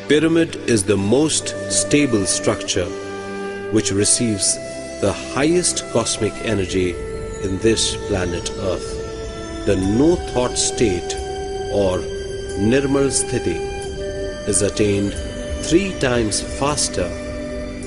Pyramid is the most stable structure which receives the highest cosmic energy in this planet Earth. The no-thought state or Nirmal Sthiti is attained 3 times faster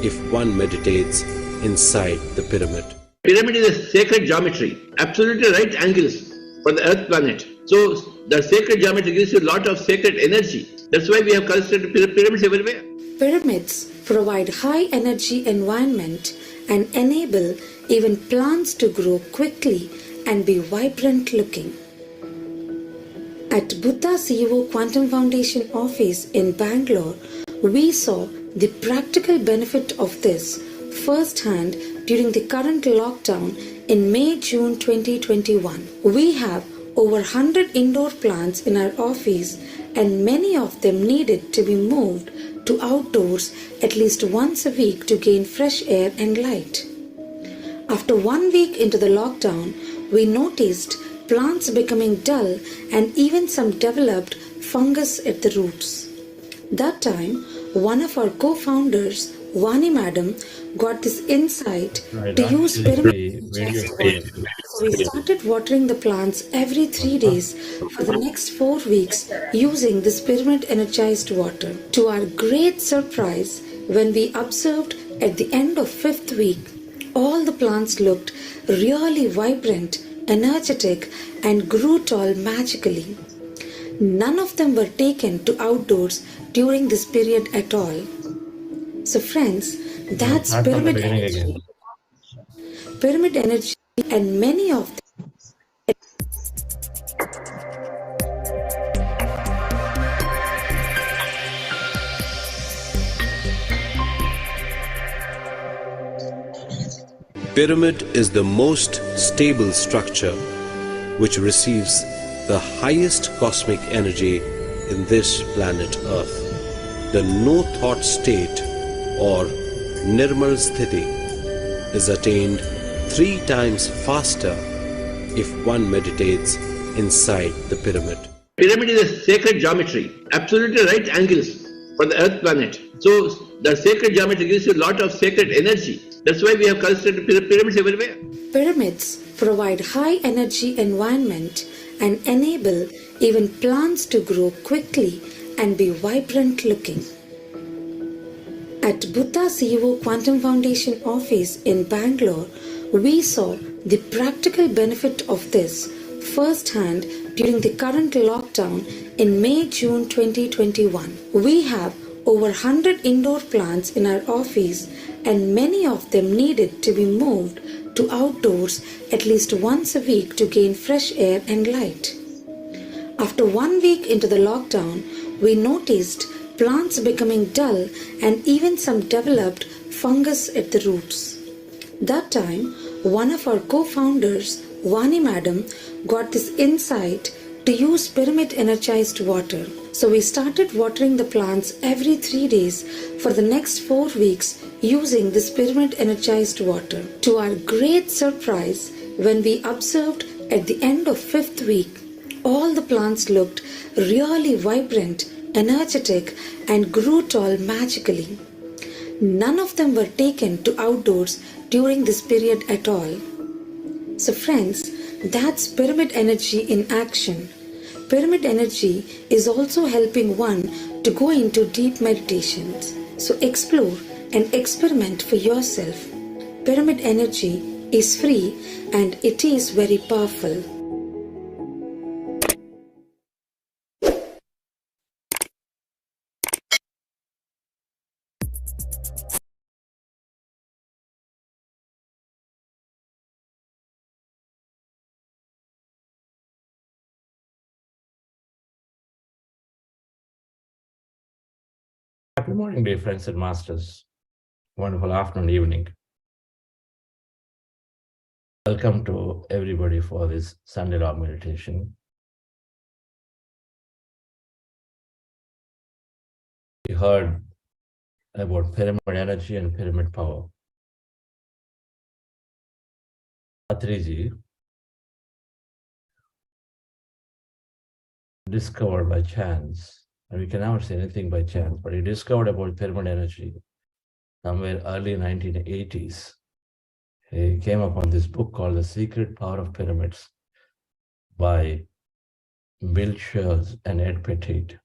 if one meditates inside the pyramid. Pyramid is a sacred geometry, absolutely right angles for the Earth planet. So the sacred geometry gives you a lot of sacred energy. That's why we have constructed pyramids everywhere. Pyramids provide high energy environment and enable even plants to grow quickly and be vibrant looking. At Buddha CEO Quantum Foundation office in Bangalore, we saw the practical benefit of this first-hand during the current lockdown in May-June 2021. We have over 100 indoor plants in our office and many of them needed to be moved to outdoors at least once a week to gain fresh air and light. After 1 week into the lockdown, we noticed plants becoming dull and even some developed fungus at the roots. That time, one of our co-founders, Vani Madam, got this insight to use pyramid. So we started watering the plants every 3 days for the next 4 weeks using this pyramid energized water. To our great surprise, when we observed at the end of 5th week, all the plants looked really vibrant, energetic and grew tall magically. None of them were taken to outdoors during this period at all. So friends, that's pyramid energy. Pyramid energy and many of them. Pyramid is the most stable structure which receives the highest cosmic energy in this planet Earth. The no-thought state or Nirmal Sthiti is attained 3 times faster if one meditates inside the pyramid. Pyramid is a sacred geometry, absolutely right angles for the Earth planet. So the sacred geometry gives you a lot of sacred energy. That's why we have constructed pyramids everywhere. Pyramids provide high energy environment and enable even plants to grow quickly and be vibrant looking. At Buddha CEO Quantum Foundation office in Bangalore, we saw the practical benefit of this first-hand during the current lockdown in May-June 2021. We have over 100 indoor plants in our office and many of them needed to be moved to outdoors at least once a week to gain fresh air and light. After 1 week into the lockdown, we noticed plants becoming dull and even some developed fungus at the roots. That time, one of our co-founders, Vani Madam, got this insight to use pyramid energized water. So we started watering the plants every 3 days for the next 4 weeks using this pyramid energized water. To our great surprise, when we observed at the end of 5th week, all the plants looked really vibrant, energetic and grew tall magically. None of them were taken to outdoors during this period at all. So friends, that's pyramid energy in action. Pyramid energy is also helping one to go into deep meditations. So explore and experiment for yourself. Pyramid energy is free and it is very powerful. Happy morning, dear friends and masters. Wonderful afternoon, evening. Welcome to everybody for this Sunday law meditation. We heard about pyramid energy and pyramid power. Patriji discovered by chance and we can never say anything by chance, but he discovered about pyramid energy somewhere early 1980s. He came upon this book called The Secret Power of Pyramids by Bill Schurz and Ed Petit.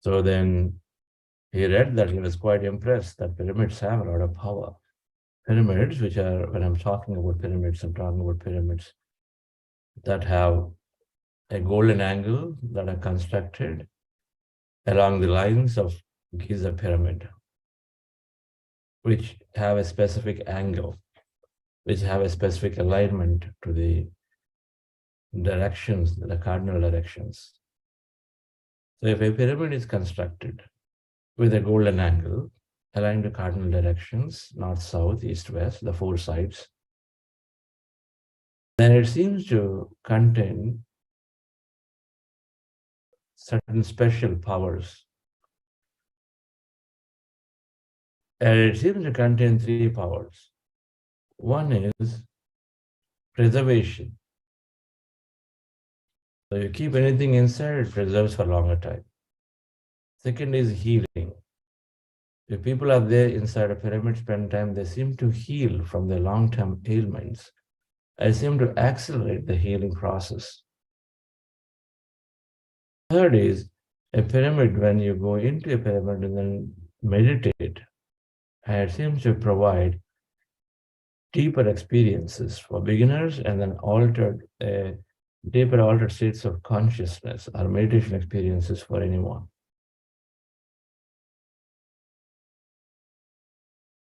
So then he read that, he was quite impressed that pyramids have a lot of power. Pyramids, which are, when I'm talking about pyramids, I'm talking about pyramids that have a golden angle that are constructed along the lines of Giza pyramid, which have a specific angle, which have a specific alignment to the directions, the cardinal directions. So if a pyramid is constructed with a golden angle aligned to cardinal directions, north, south, east, west, the four sides, then it seems to contain certain special powers. And it seems to contain three powers. One is preservation. So you keep anything inside, it preserves for a longer time. Second is healing. If people are there inside a pyramid, spend time, they seem to heal from their long-term ailments. I seem to accelerate the healing process. Third is a pyramid, when you go into a pyramid and then meditate, and it seems to provide deeper experiences for beginners and then deeper altered states of consciousness or meditation experiences for anyone.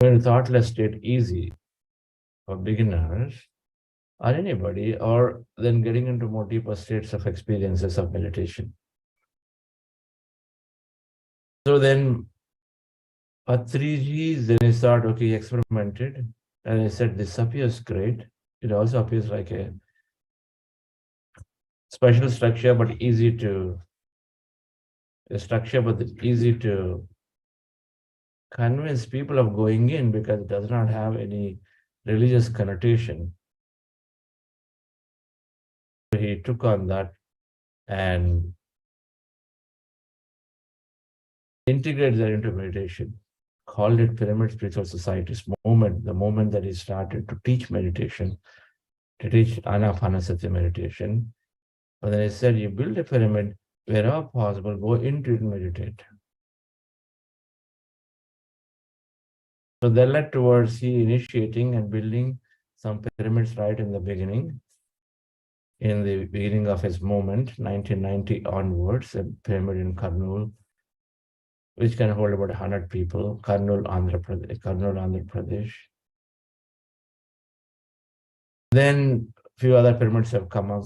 A thoughtless state easy for beginners or anybody, or then getting into more deeper states of experiences of meditation. So then Patriji, then he thought, okay, he experimented, and he said, this appears great. It also appears like a special structure, but easy to convince people of going in because it does not have any religious connotation. He took on that and integrated that into meditation, called it Pyramid Spiritual Society's moment, the moment that he started to teach meditation, to teach Ana-Pana-Sati Meditation. But then he said, you build a pyramid, wherever possible, go into it and meditate. So that led towards he initiating and building some pyramids right in the beginning. In the beginning of his movement, 1990 onwards, a pyramid in Kurnool, which can hold about 100 people, Kurnool, Andhra Pradesh. Then a few other pyramids have come up.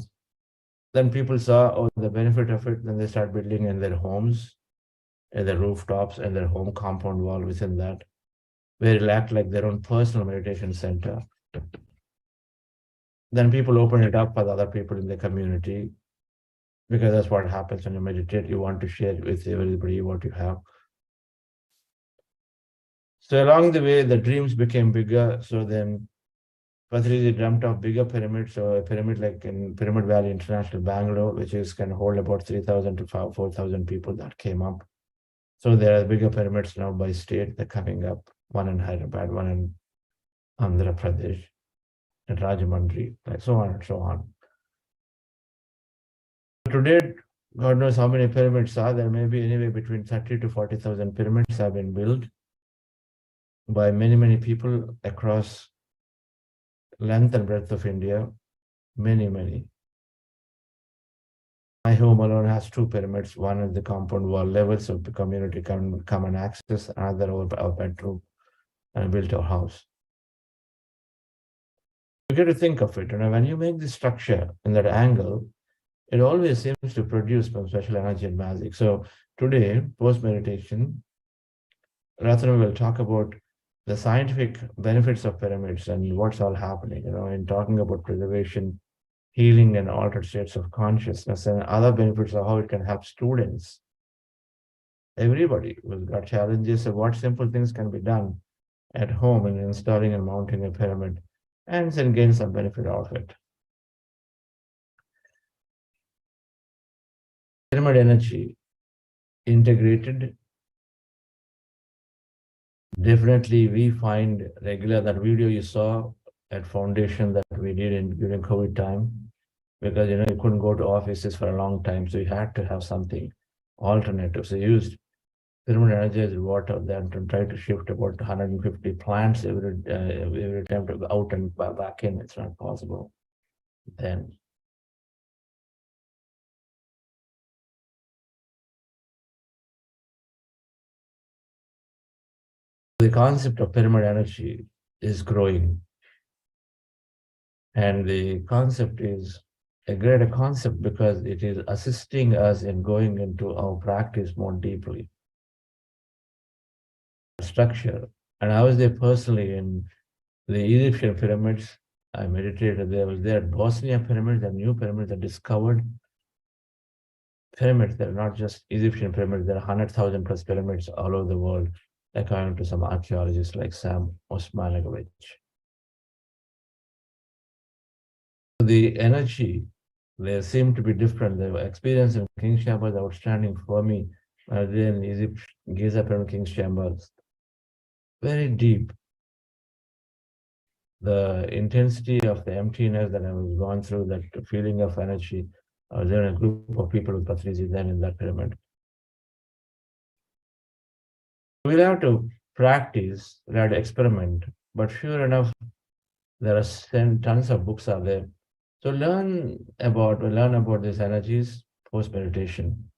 Then people saw the benefit of it, then they start building in their homes, in their rooftops, and their home compound wall within that, where it'll act like their own personal meditation center. Then people open it up for the other people in the community, because that's what happens when you meditate. You want to share with everybody what you have. So along the way, the dreams became bigger. So then Patriji dreamt of bigger pyramids. So a pyramid like in Pyramid Valley International, Bangalore, which can hold about 3,000 to 4,000 people, that came up. So there are bigger pyramids now by state. They're coming up, one in Hyderabad, one in Andhra Pradesh, and Rajahmundry, like so on and so on. Today, God knows how many pyramids are there. Maybe anywhere between 30 to 40,000 pyramids have been built by many, many people across length and breadth of India. Many, many. My home alone has 2 pyramids, one at the compound wall level, so the community can come and access, another over our bedroom, and built our house. You get to think of it, when you make the structure in that angle, it always seems to produce some special energy and magic. So today, post-meditation, Ratna will talk about the scientific benefits of pyramids and what's all happening, in talking about preservation, healing, and altered states of consciousness, and other benefits of how it can help students. Everybody who's got challenges of what simple things can be done at home in installing and mounting a pyramid, and then gain some benefit out of it. pyramid energy integrated. Definitely, we find regular that video you saw at foundation that we did during COVID time, because you couldn't go to offices for a long time, so you had to have something alternative. So you used pyramid energized water then to try to shift about 150 plants every time to go out and back in. It's not possible then. The concept of pyramid energy is growing, and the concept is a greater concept because it is assisting us in going into our practice more deeply. Structure. And I was there personally in the Egyptian pyramids. I meditated there. I was there at Bosnia pyramids, the new pyramids are discovered. Pyramids, they're not just Egyptian pyramids, there are 100,000 plus pyramids all over the world, according to some archaeologists like Sam Osmanagovich. The energy, they seem to be different. The experience in King's Chamber is outstanding for me. I was there in Egypt, Giza Pyramid, King's Chambers. Very deep. The intensity of the emptiness that I was going through, that feeling of energy. I was there in a group of people with Patriji then in that pyramid. We'll have to practice, we'll have to experiment, but sure enough, there are tons of books out there. So learn about these energies post-meditation.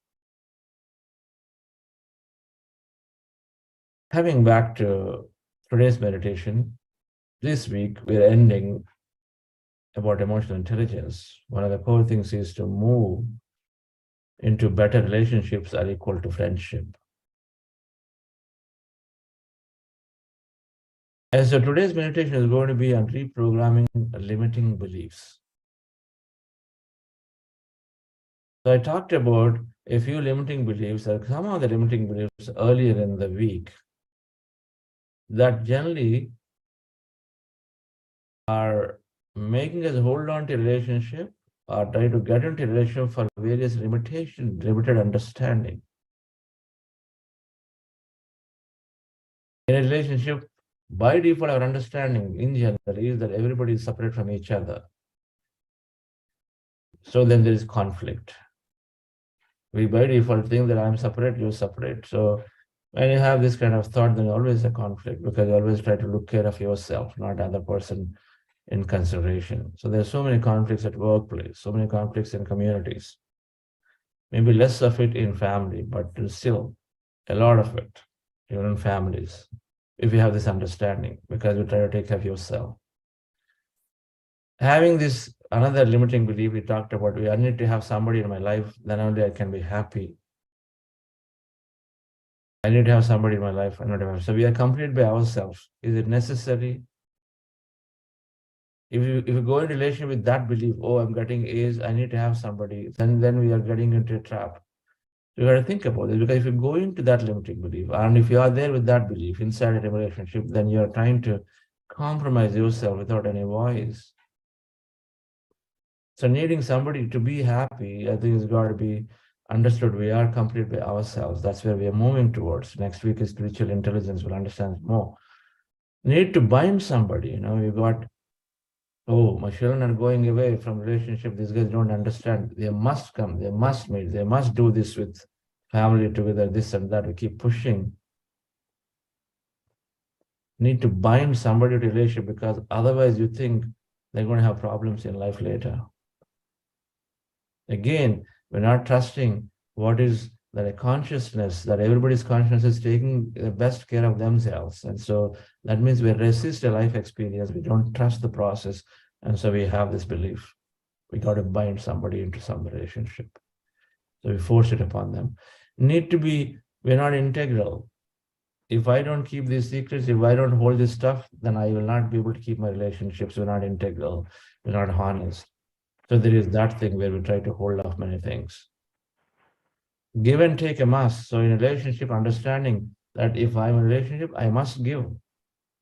Coming back to today's meditation, this week we're ending about emotional intelligence. One of the core things is to move into better relationships are equal to friendship. And so today's meditation is going to be on reprogramming limiting beliefs. So I talked about a few limiting beliefs, or some of the limiting beliefs earlier in the week, that generally are making us hold on to a relationship or try to get into a relationship for various limited understanding. In a relationship, by default, our understanding in general is that everybody is separate from each other. So then there is conflict. We by default think that I'm separate, you're separate. So when you have this kind of thought, then always a conflict, because you always try to look care of yourself, not other person in consideration. So there's so many conflicts at workplace, so many conflicts in communities. Maybe less of it in family, but still a lot of it, even in families, if you have this understanding, because you try to take care of yourself. Having this another limiting belief we talked about, I need to have somebody in my life, then only I can be happy. I need to have somebody in my life. So we are complete by ourselves. Is it necessary? If you go in relation with that belief, oh, I'm getting A's, I need to have somebody, then we are getting into a trap. You got to think about this, because if you go into that limiting belief, and if you are there with that belief inside a relationship, then you are trying to compromise yourself without any voice. So needing somebody to be happy, I think it's got to be understood. We are complete by ourselves. That's where we are moving towards. Next week is spiritual intelligence. We'll understand more. Need to bind somebody. You got, oh, my children are going away from relationship. These guys don't understand. They must come. They must meet. They must do this with family together, this and that. We keep pushing. Need to bind somebody to relationship, because otherwise you think they're going to have problems in life later. Again, we're not trusting what is that a consciousness, that everybody's consciousness is taking the best care of themselves. And so that means we resist a life experience. We don't trust the process. And so we have this belief. We got to bind somebody into some relationship. So we force it upon them. We're not integral. If I don't keep these secrets, if I don't hold this stuff, then I will not be able to keep my relationships. We're not integral. We're not honest. So there is that thing where we try to hold off many things. Give and take a must. So in a relationship, understanding that if I'm in a relationship, I must give.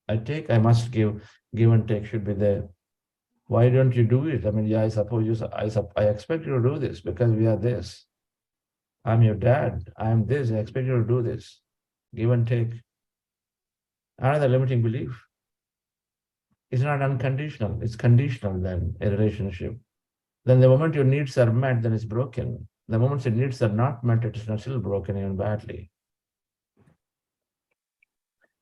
I take, I must give. Give and take should be there. Why don't you do it? I mean, yeah, I suppose I expect you to do this because we are this. I'm your dad. I'm this. I expect you to do this. Give and take. Another limiting belief. It's not unconditional. It's conditional then, a relationship. Then the moment your needs are met, then it's broken. The moment your needs are not met, it's not still broken even badly.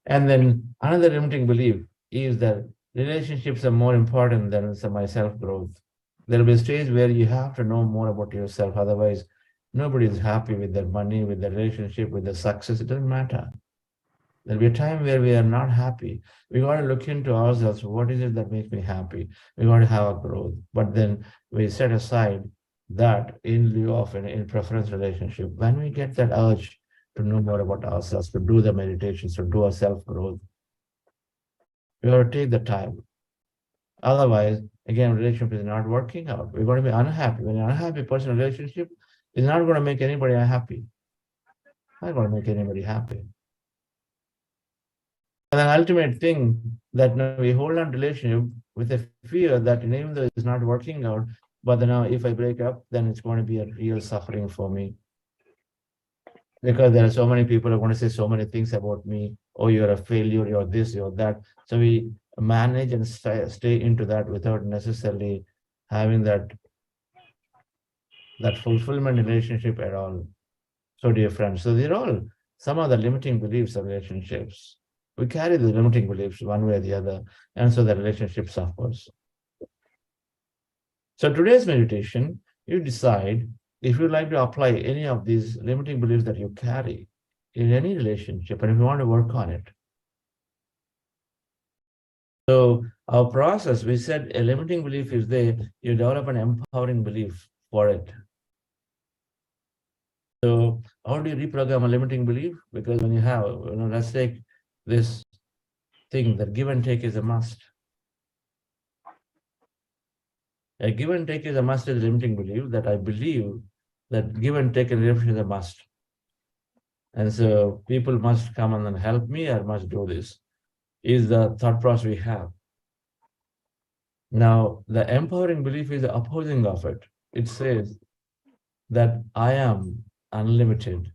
And then another limiting belief is that relationships are more important than my self-growth. There will be a stage where you have to know more about yourself. Otherwise, nobody is happy with their money, with their relationship, with their success. It doesn't matter. There'll be a time where we are not happy. We got to look into ourselves. What is it that makes me happy? We got to have a growth. But then we set aside that in lieu of in preference relationship. When we get that urge to know more about ourselves, to do the meditations, to do our self-growth, we got to take the time. Otherwise, again, relationship is not working out. We're going to be unhappy. When an unhappy person relationship is not going to make anybody unhappy. Not going to make anybody happy. And an ultimate thing that now we hold on to relationship with a fear that even though it's not working out, but now if I break up, then it's going to be a real suffering for me. Because there are so many people who are going to say so many things about me. Oh, you're a failure, you're this, you're that. So we manage and stay into that without necessarily having that fulfillment relationship at all. So dear friends, so they're all some of the limiting beliefs of relationships. We carry the limiting beliefs one way or the other, and so the relationship suffers. So today's meditation, you decide if you'd like to apply any of these limiting beliefs that you carry in any relationship, and if you want to work on it. So our process, we said a limiting belief is there, you develop an empowering belief for it. So how do you reprogram a limiting belief? Because when you have, let's take this thing that give and take is a must. A give and take is a must is a limiting belief that I believe that give and take in relationship is a must. And so people must come and then help me or must do this, is the thought process we have. Now, the empowering belief is the opposing of it. It says that I am unlimited.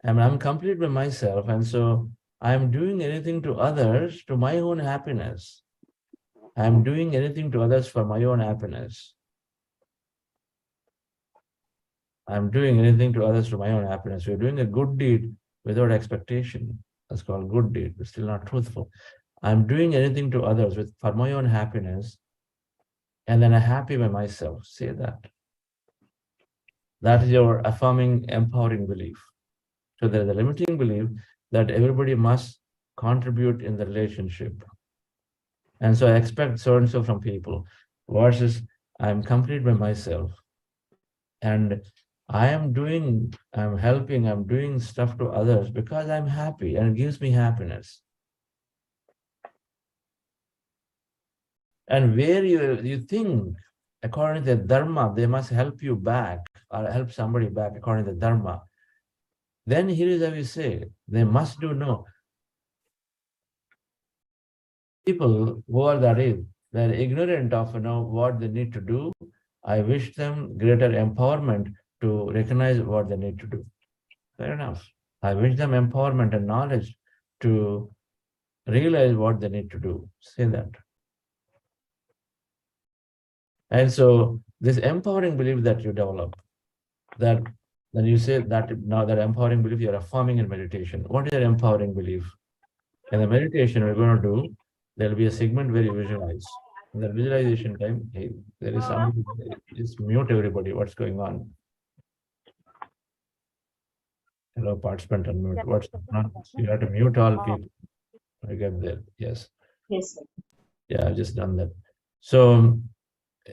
And I'm complete by myself. And so I'm doing anything to others to my own happiness. I'm doing anything to others for my own happiness. I'm doing anything to others to my own happiness. We're doing a good deed without expectation. That's called good deed, but still not truthful. I'm doing anything to others for my own happiness, and then I'm happy by myself. Say that. That is your affirming, empowering belief. So there is a limiting belief that everybody must contribute in the relationship. And so I expect so-and-so from people versus I'm complete by myself. And I'm helping, I'm doing stuff to others because I'm happy and it gives me happiness. And where you think, according to the Dharma, they must help you back or help somebody back according to the Dharma, then here is how we say, they must do no. People who are that is, they're ignorant of what they need to do. I wish them greater empowerment to recognize what they need to do. Fair enough. I wish them empowerment and knowledge to realize what they need to do. Say that. And so this empowering belief that you develop, that then you say that now that empowering belief you're affirming in meditation. What is that empowering belief? In the meditation we're going to do, there'll be a segment where you visualize. In the visualization time, hey, there is somebody, just mute everybody. What's going on? Hello, participant, unmute. What's going on? You have to mute all people. I get there. Yes. Yes, sir. Yeah, I've just done that. So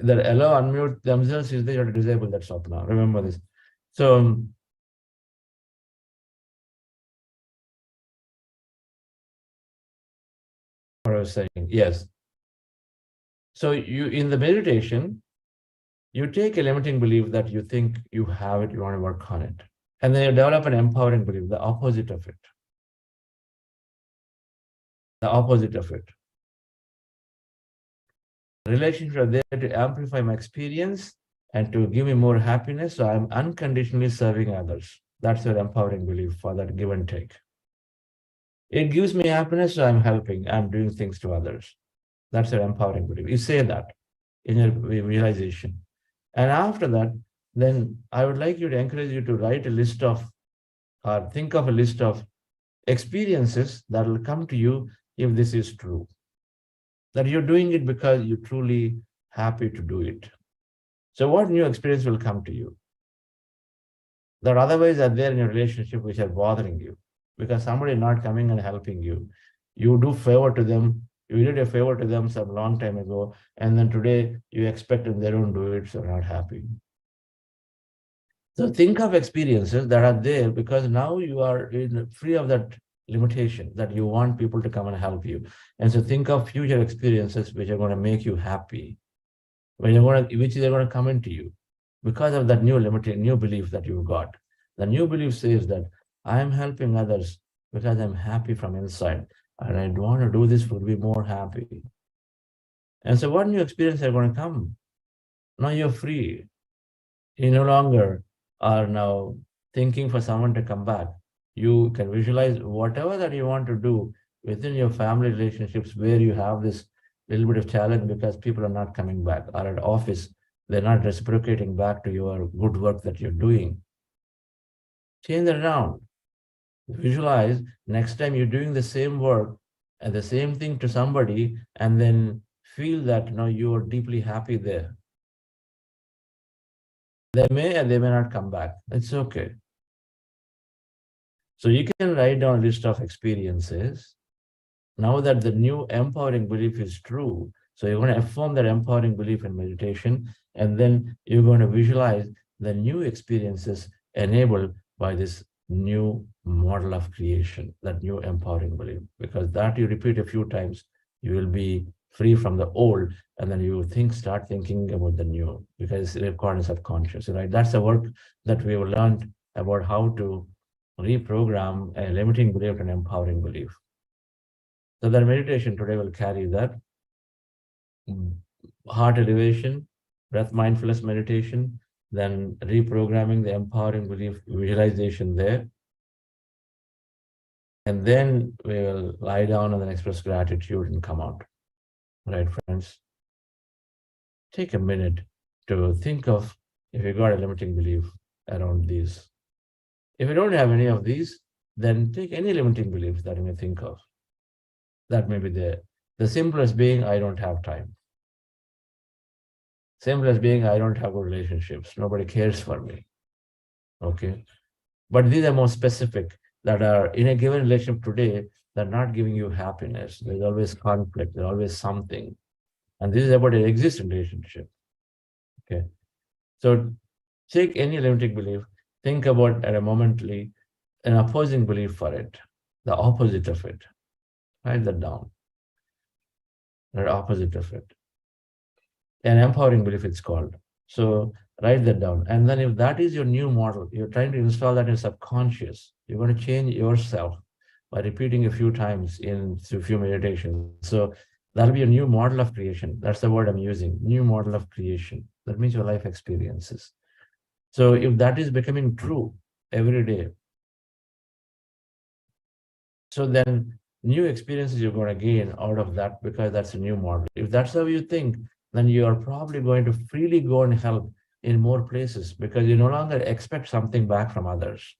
the allow unmute themselves is there, you have to disable that stop now. Remember this. So what I was saying, yes. So you in the meditation, you take a limiting belief that you think you have it, you want to work on it. And then you develop an empowering belief, the opposite of it. The opposite of it. Relationships are there to amplify my experience and to give me more happiness, so I'm unconditionally serving others. That's your empowering belief for that give and take. It gives me happiness, so I'm helping, I'm doing things to others. That's your empowering belief. You say that in your realization. And after that, then I would like you to encourage you to write a list of, or think of a list of experiences that will come to you if this is true. That you're doing it because you're truly happy to do it. So what new experience will come to you that otherwise are there in your relationship which are bothering you? Because somebody not coming and helping you. You do favor to them, you did a favor to them some long time ago, and then today you expect and they don't do it, so you're not happy. So think of experiences that are there because now you are free of that limitation that you want people to come and help you. And so think of future experiences which are going to make you happy, which are going to come into you because of that new new belief that you've got. The new belief says that I am helping others because I'm happy from inside, and I want to do this to be more happy. And so what new experiences are going to come? Now you're free. You no longer are now thinking for someone to come back. You can visualize whatever that you want to do within your family relationships where you have this little bit of challenge because people are not coming back, or at office, they're not reciprocating back to your good work that you're doing. Change that around. Visualize next time you're doing the same work and the same thing to somebody, and then feel that you are deeply happy there. They may and they may not come back. It's okay. So you can write down a list of experiences. Now that the new empowering belief is true, so you're going to affirm that empowering belief in meditation, and then you're going to visualize the new experiences enabled by this new model of creation, that new empowering belief. Because that you repeat a few times, you will be free from the old, and then you start thinking about the new, because it's recordings of conscious, right? That's the work that we have learned about how to reprogram a limiting belief and empowering belief. So that meditation today will carry that heart elevation, breath mindfulness meditation, then reprogramming the empowering belief visualization there. And then we will lie down and then express gratitude and come out. Right, friends? Take a minute to think of if you got a limiting belief around these. If you don't have any of these, then take any limiting belief that you may think of. That may be there. The simplest being, I don't have time. Simplest being, I don't have good relationships. Nobody cares for me. Okay. But these are more specific, that are in a given relationship today, they're not giving you happiness. There's always conflict. There's always something. And this is about an existing relationship. Okay. So take any limiting belief, think about at a momently an opposing belief for it, the opposite of it. Write that down. The opposite of it. An empowering belief, it's called. So write that down. And then if that is your new model, you're trying to install that in subconscious, you're going to change yourself by repeating a few times in a few meditations. So that'll be a new model of creation. That's the word I'm using, new model of creation. That means your life experiences. So if that is becoming true every day, so then new experiences you're going to gain out of that, because that's a new model. If that's how you think, then you are probably going to freely go and help in more places, because you no longer expect something back from others.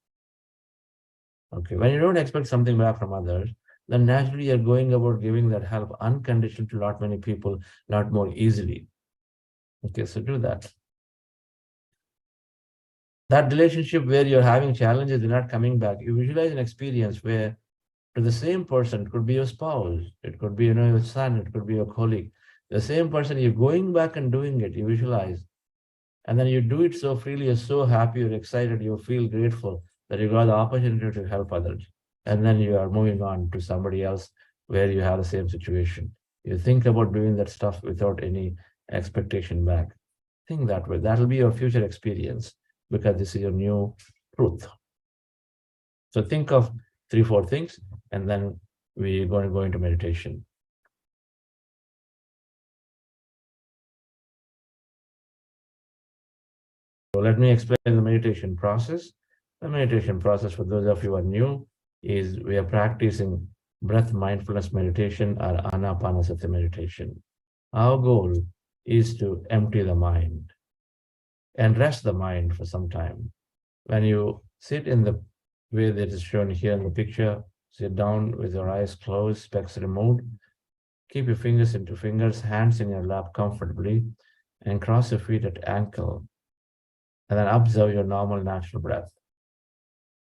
Okay, when you don't expect something back from others, then naturally you're going about giving that help unconditionally to a lot many people, not more easily. Okay, so do that. That relationship where you're having challenges, they're not coming back. You visualize an experience where to the same person, it could be your spouse, it could be your son, it could be your colleague. The same person, you're going back and doing it, you visualize. And then you do it so freely, you're so happy, you're excited, you feel grateful that you got the opportunity to help others. And then you are moving on to somebody else where you have the same situation. You think about doing that stuff without any expectation back. Think that way. That'll be your future experience, because this is your new truth. So think of 3-4 things, and then we're going to go into meditation. let me explain the meditation process. The meditation process, for those of you who are new, is we are practicing breath mindfulness meditation or Ana-Pana-Sati meditation. Our goal is to empty the mind and rest the mind for some time. When you sit in the way that is shown here in the picture, sit down with your eyes closed, specs removed, keep your fingers into fingers, hands in your lap comfortably, and cross your feet at ankle, and then observe your normal natural breath.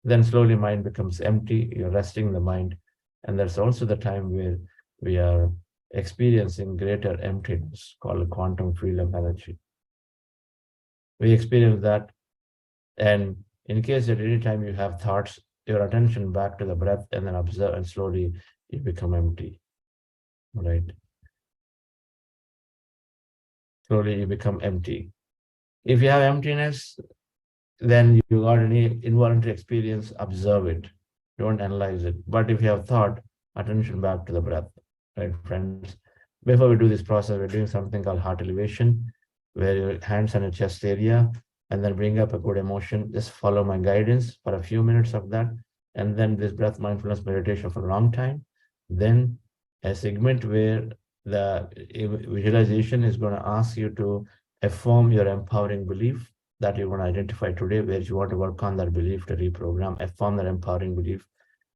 Then slowly mind becomes empty, you're resting the mind, and that's also the time where we are experiencing greater emptiness called a quantum field of energy. We experience that, and in case at any time you have thoughts, your attention back to the breath and then observe, and slowly you become empty, right? Slowly you become empty. If you have emptiness, then you got any involuntary experience, observe it. Don't analyze it. But if you have thought, attention back to the breath, right, friends? Before we do this process, we're doing something called heart elevation, where your hands on your chest area, and then bring up a good emotion. Just follow my guidance for a few minutes of that. And then this breath mindfulness meditation for a long time. Then a segment where the visualization is going to ask you to affirm your empowering belief that you want to identify today, where you want to work on that belief to reprogram, affirm that empowering belief,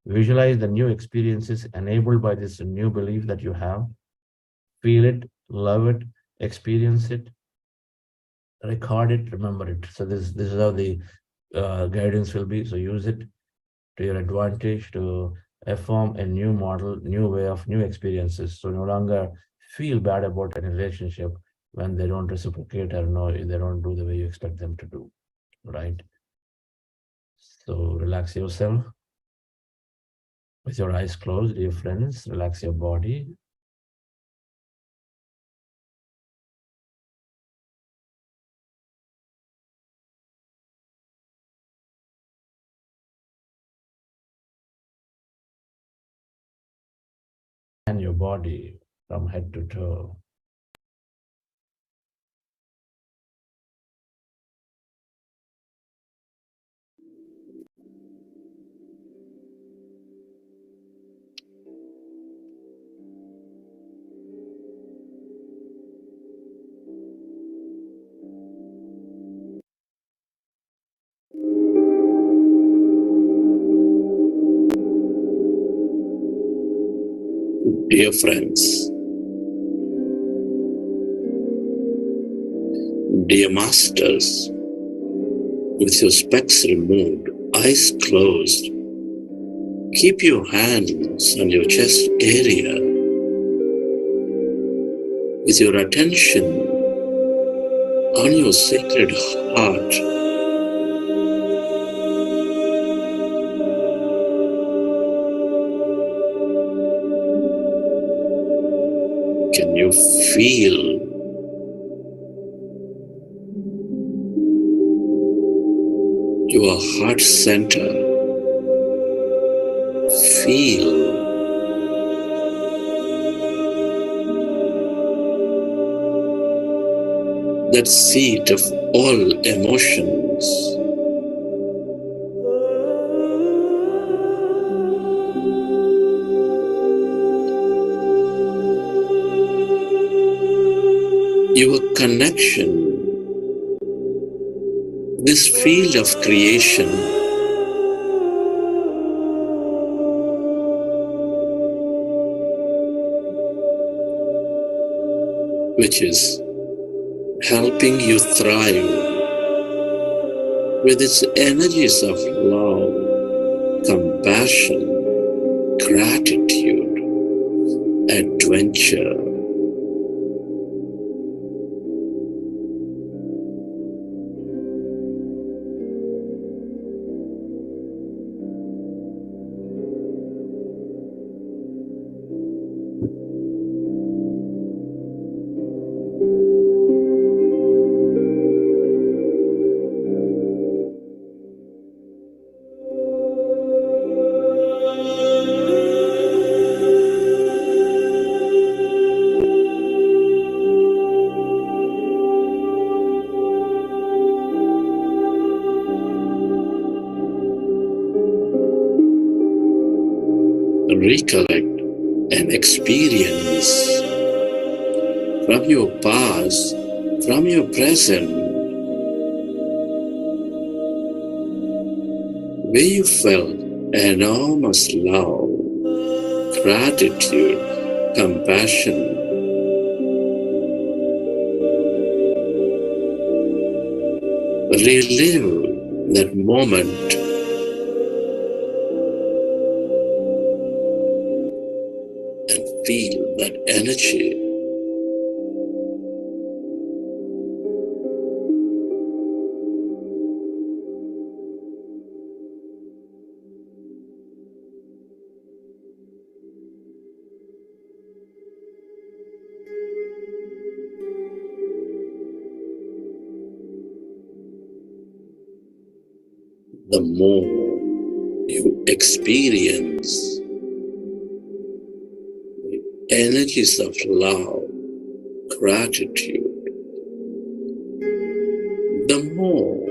visualize the new experiences enabled by this new belief that you have, feel it, love it, experience it, record it, remember it. So this is how the guidance will be. So use it to your advantage to affirm a new model, new way of new experiences. So no longer feel bad about any relationship when they don't reciprocate or no, they don't do the way you expect them to do, right? So relax yourself with your eyes closed, dear friends. Relax your body. And your body from head to toe. Dear friends, dear masters, with your specs removed, eyes closed, keep your hands on your chest area with your attention on your sacred heart. Can you feel your heart center? Feel that seat of all emotions. Your connection, this field of creation, which is helping you thrive with its energies of love, compassion, gratitude, adventure. recollect an experience from your past, from your present, where you felt enormous love, gratitude, compassion. Relive that moment and feel that energy. The more you experience the energies of love, gratitude, the more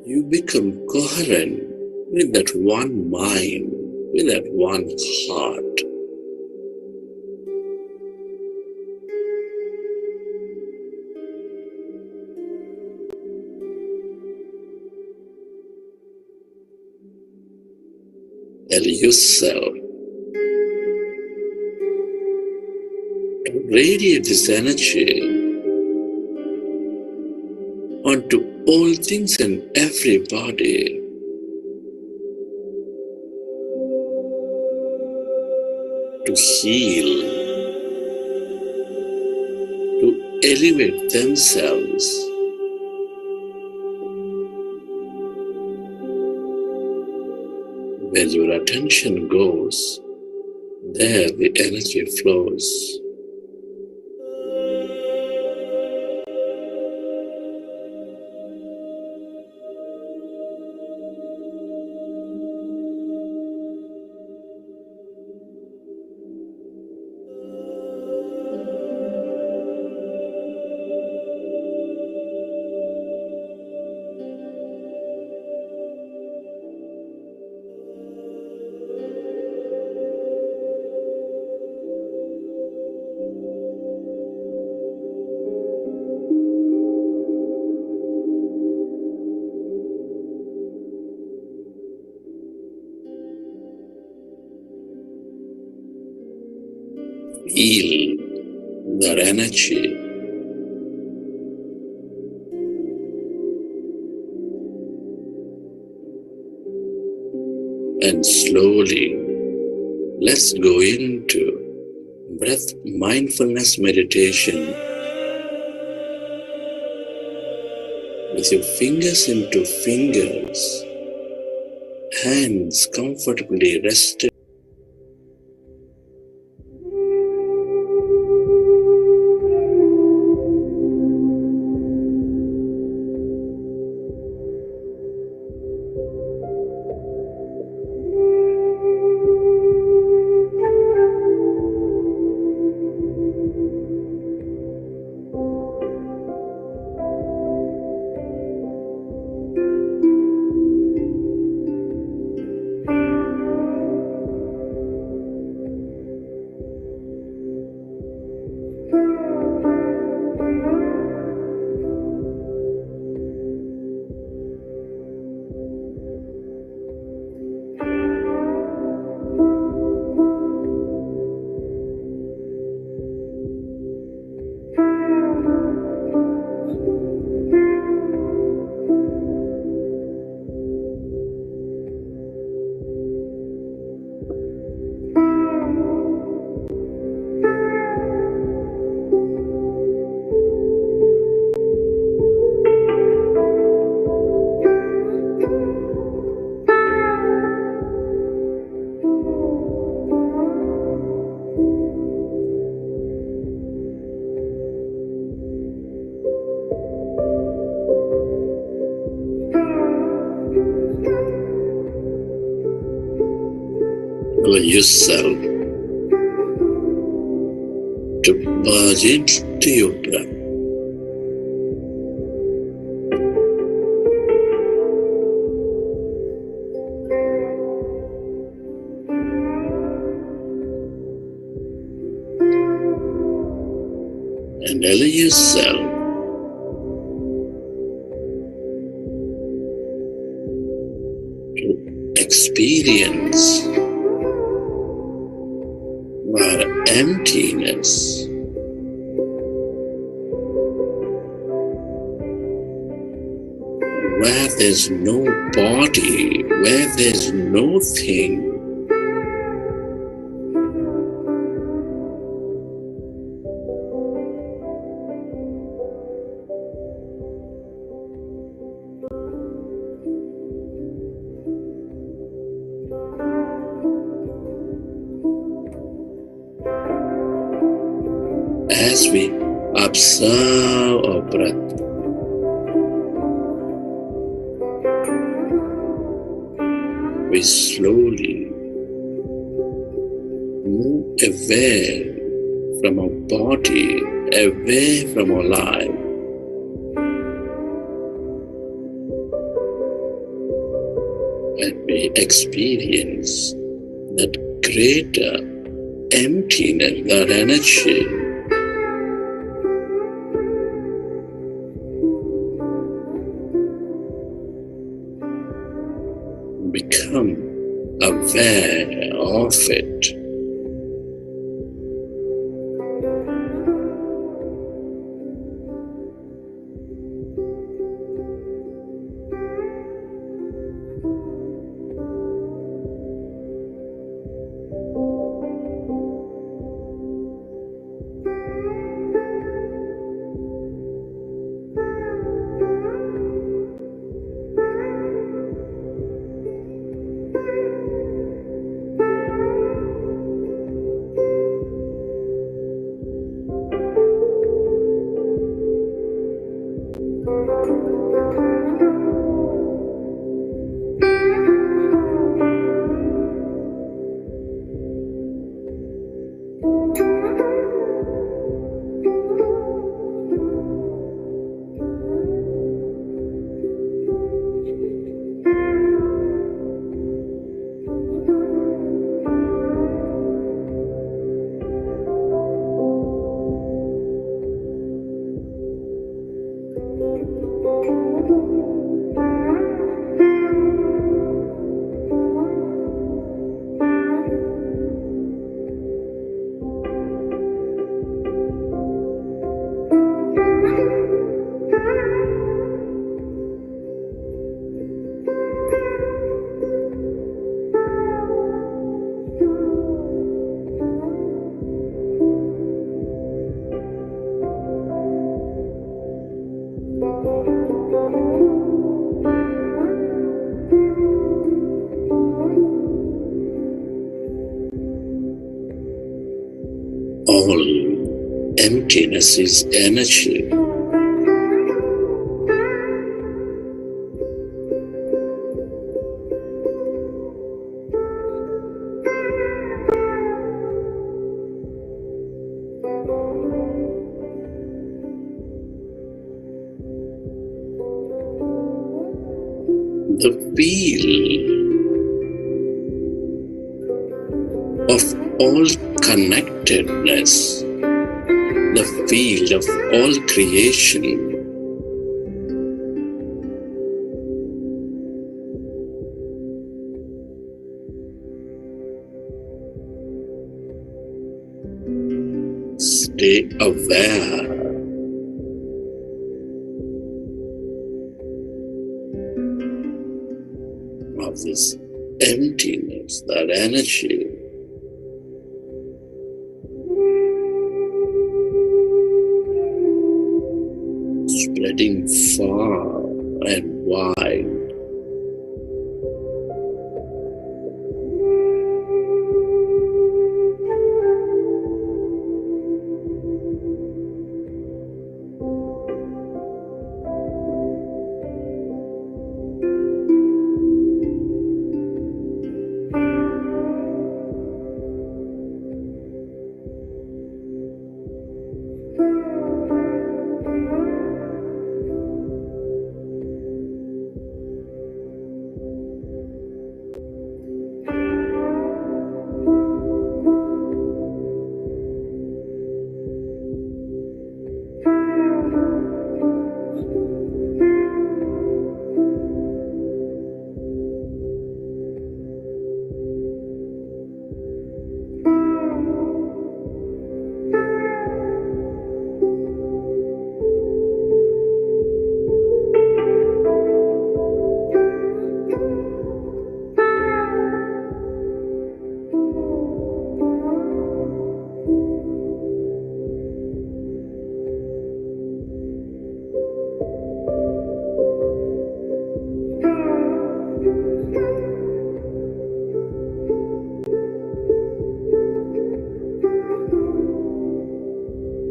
you become coherent with that one mind, with that one heart. Tell yourself to radiate this energy onto all things and everybody. To heal, to elevate themselves. Where your attention goes, there the energy flows. Feel that energy. And slowly, let's go into breath mindfulness meditation with your fingers into fingers, hands comfortably rested. Allow yourself to merge into your breath. and allow yourself to experience where emptiness where there's no body, where there's no thing. As we observe our breath, we slowly move away from our body, away from our life, and we experience that greater emptiness, that energy become aware of it. All emptiness is energy. The feel of all connectedness, the field of all creation, stay aware of this emptiness, that energy. Spreading far and wide.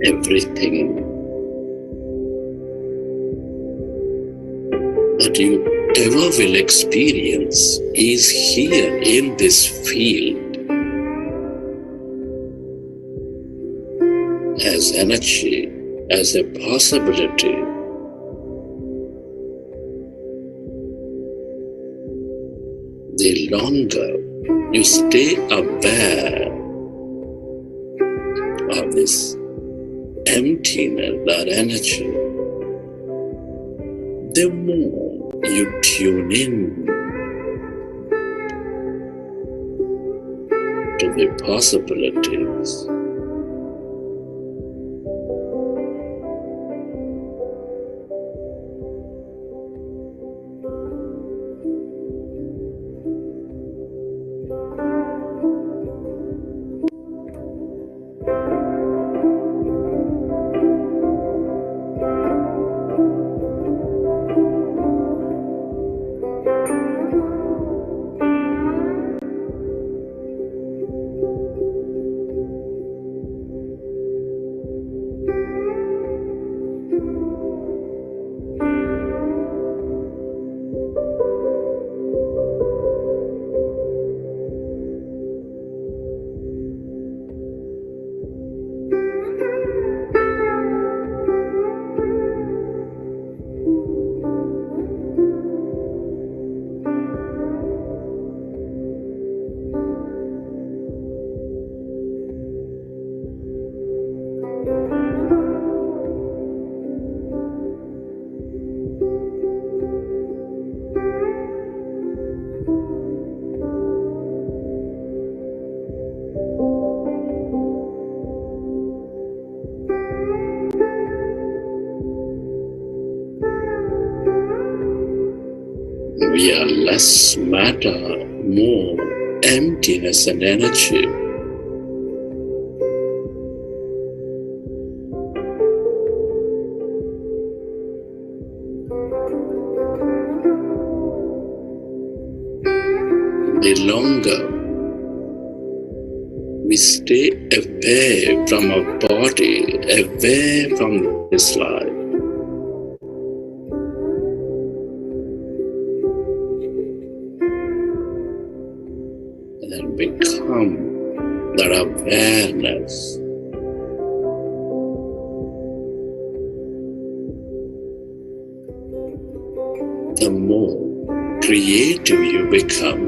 everything that you ever will experience is here in this field as energy, as a possibility. The longer you stay aware of this emptiness or energy, the more you tune in to the possibilities. We are less matter, more emptiness and energy. The longer we stay away from our body, away from this life, and become that awareness, the more creative you become.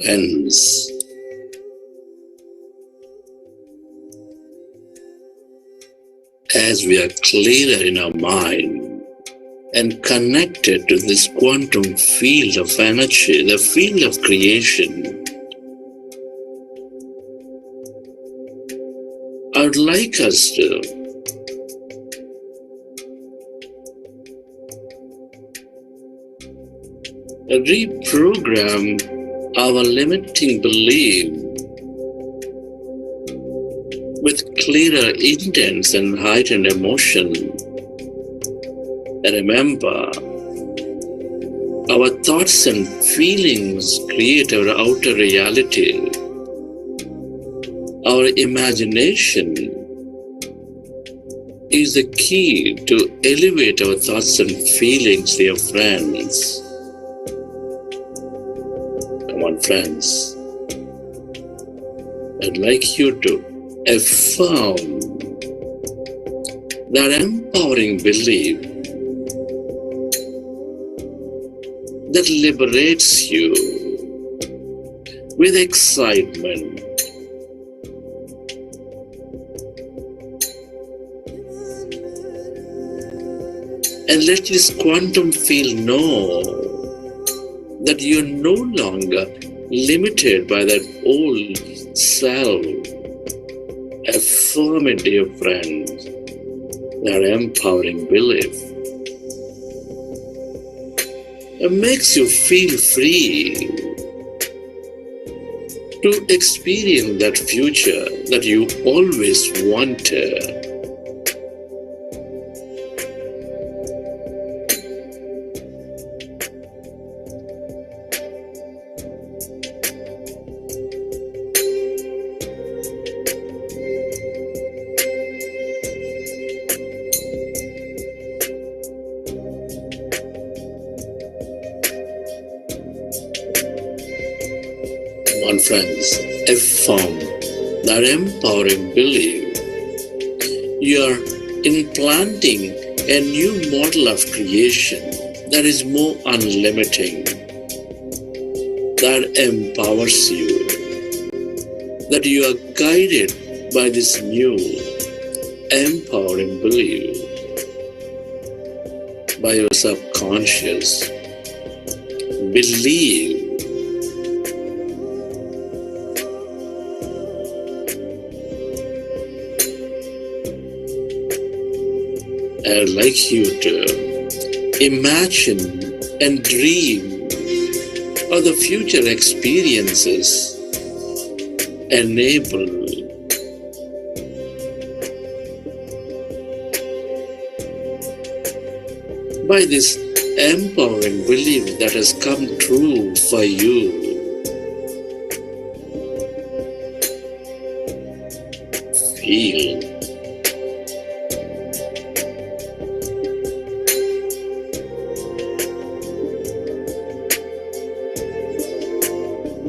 Friends, as we are clearer in our mind and connected to this quantum field of energy, the field of creation, I would like us to reprogram our limiting belief with clearer intents and heightened emotion. And remember, our thoughts and feelings create our outer reality. Our imagination is the key to elevate our thoughts and feelings, dear friends. Come on, friends. I'd like you to affirm that empowering belief that liberates you with excitement. And let this quantum field know that you're no longer limited by that old self. Affirm it, dear friends, that empowering belief. It makes you feel free to experience that future that you always wanted. Friends, affirm that empowering belief. You are implanting a new model of creation that is more unlimiting, that empowers you, that you are guided by this new empowering belief by your subconscious. Believe I'd like you to imagine and dream of the future experiences enabled by this empowering belief that has come true for you. Feel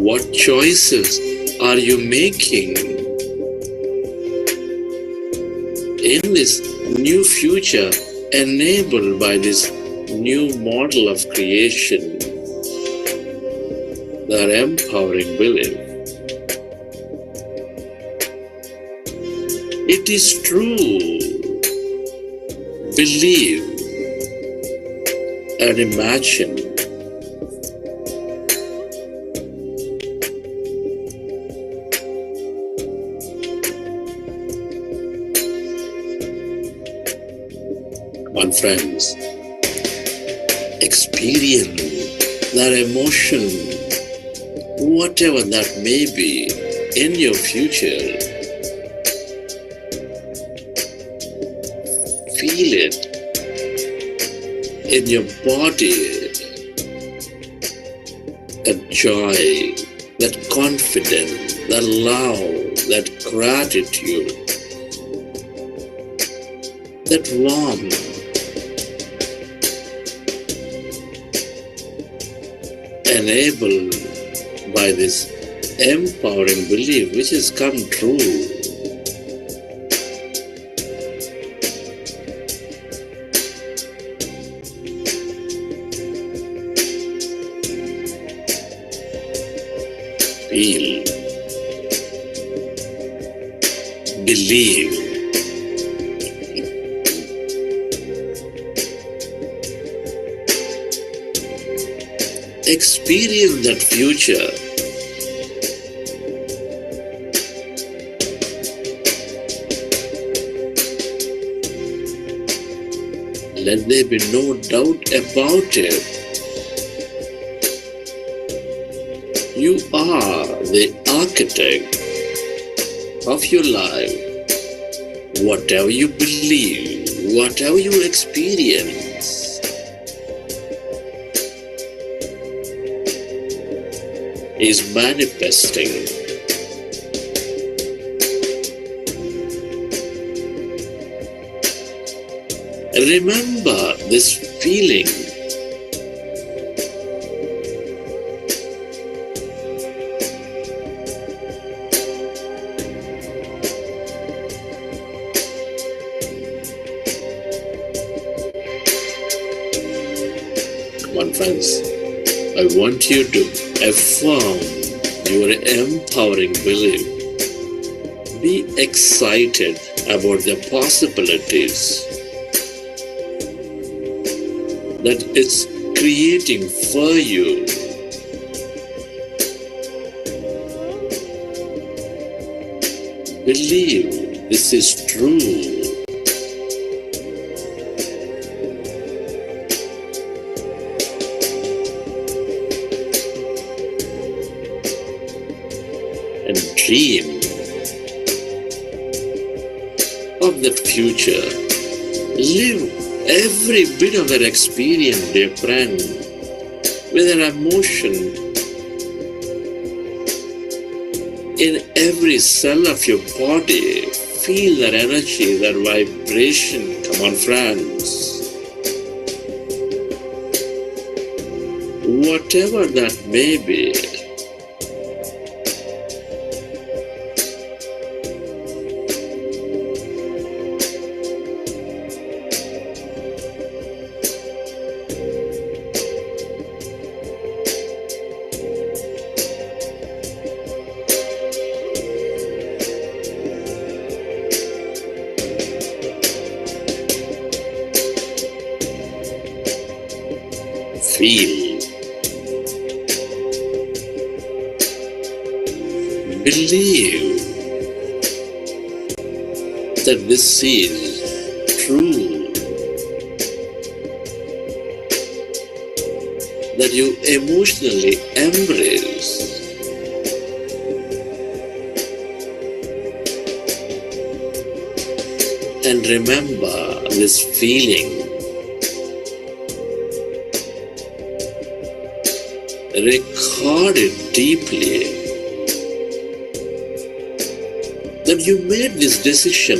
what choices are you making in this new future enabled by this new model of creation, that empowering belief? It is true. Believe and imagine. Friends, experience that emotion, whatever that may be in your future. Feel it in your body, that joy, that confidence, that love, that gratitude, that warmth. Enabled by this empowering belief which has come true. Believe. Experience that future. Let there be no doubt about it. You are the architect of your life. Whatever you believe, whatever you experience, is manifesting. Remember this feeling. Come on, friends. I want you to affirm your empowering belief. Be excited about the possibilities that it's creating for you. Believe this is true. And dream of the future. Live every bit of that experience, dear friend, with an emotion in every cell of your body. Feel that energy, that vibration. Come on, friends. Whatever that may be, feel, believe that this is true, that you emotionally embrace. And remember this feeling. Record it deeply that you made this decision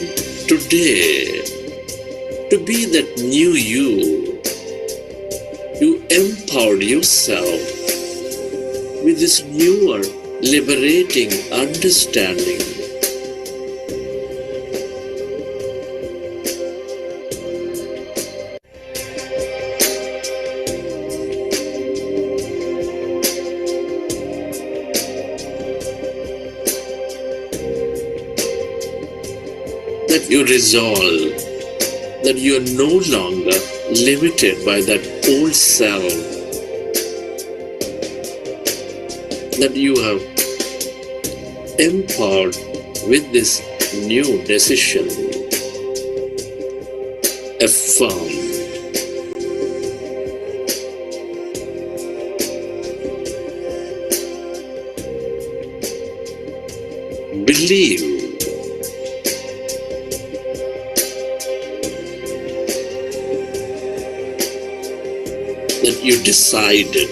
today to be that new you. You empowered yourself with this newer, liberating understanding. That you resolve that you are no longer limited by that old self, that you have empowered with this new decision. Affirm. Believe. That you decided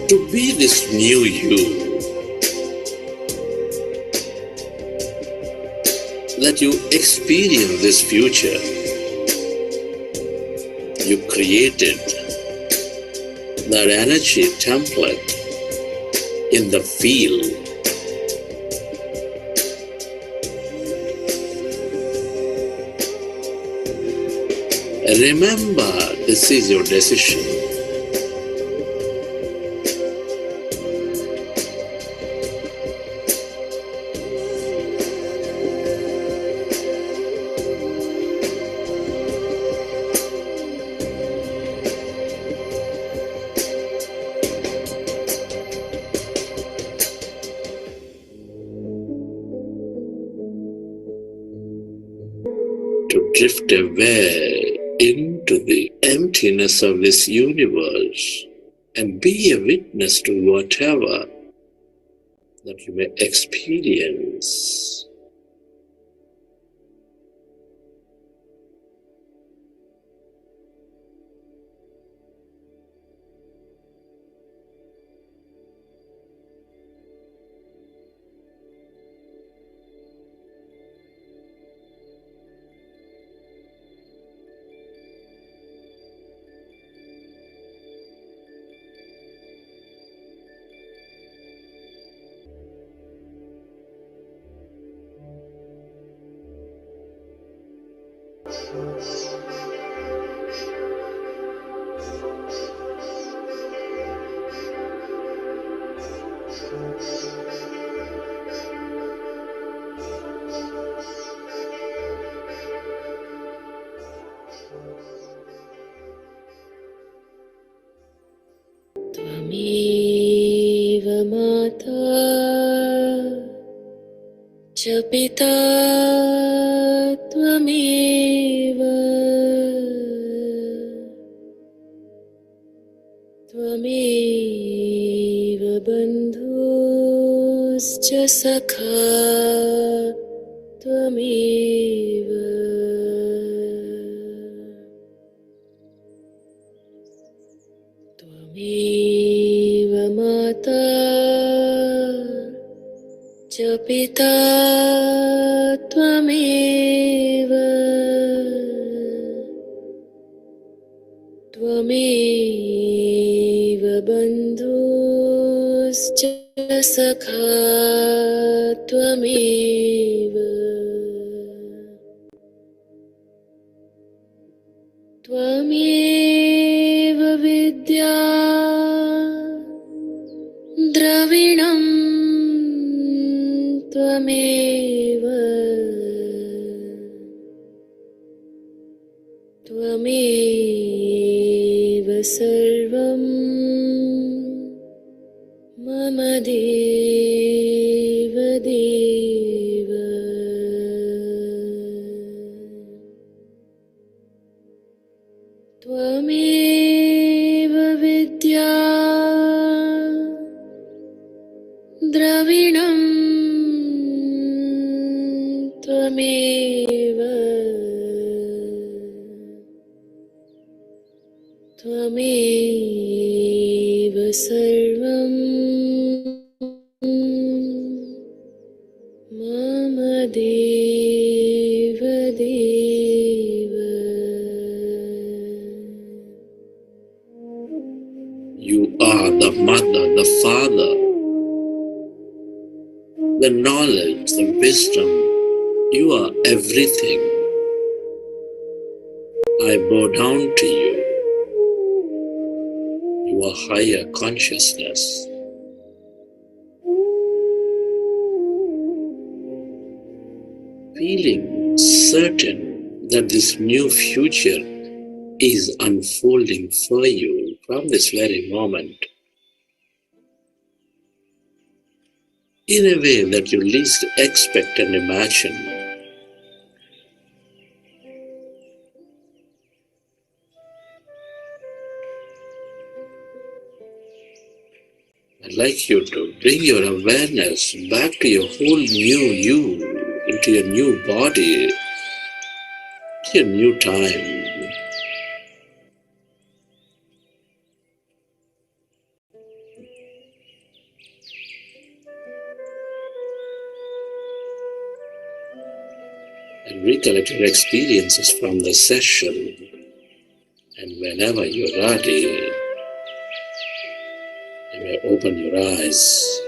to be this new you. That you experience this future. You created that energy template in the field. Remember, this is your decision. to drift away into the emptiness of this universe and be a witness to whatever that you may experience. त्वमेव माता च पिता त्वमेव त्वमेव बन्धुश्च सखा त्वमेव त्वमेव माता च पिता त्वमेव त्वमेव बन्धुश्च सखा त्वमेव त्वमेव विद्या द्रविणं त्वमेव त्वमेव सर्वं मम देव देव त्वमेव विद्या द्रविणं त्वमेव त्वमेव सर्वं मम देव देव You are the mother, the father, the knowledge, the wisdom. You are everything. I bow down to you. You are higher consciousness. Feeling certain that this new future is unfolding for you from this very moment in a way that you least expect and imagine. I'd like you to bring your awareness back to your whole new you, into your new body, to your new time. And recollect your experiences from the session. And whenever you're ready, you may open your eyes.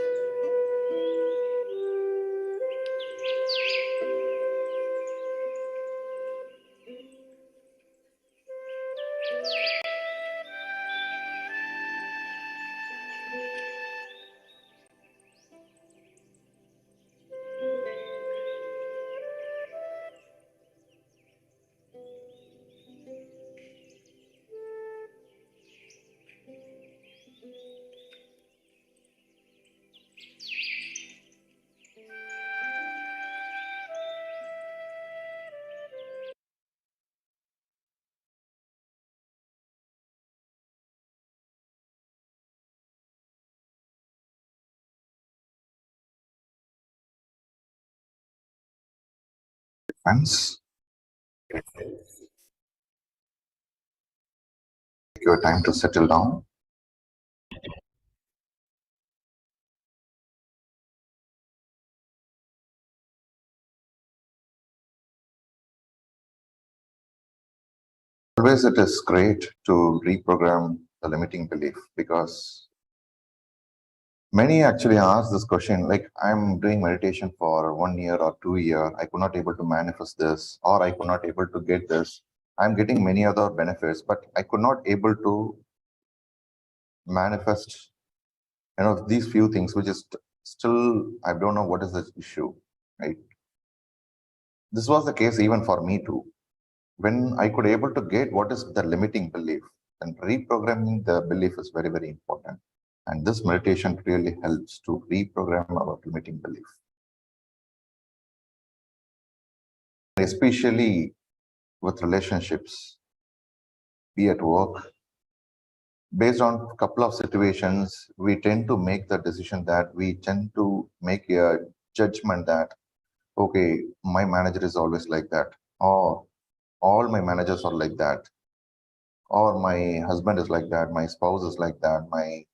Friends, take your time to settle down. Always it is great to reprogram the limiting belief, because many actually ask this question, like, I'm doing meditation for 1 year or 2 years, I could not able to manifest this, or I could not able to get this. I'm getting many other benefits, but I could not able to manifest, these few things, which is still, I don't know what is the issue, right? This was the case even for me too. When I could able to get what is the limiting belief, and reprogramming the belief is very, very important. And this meditation really helps to reprogram our limiting belief. Especially with relationships, be at work, based on a couple of situations, we tend to make the decision that we tend to make a judgment that, okay, my manager is always like that, or all my managers are like that, or my husband is like that, my spouse is like that, my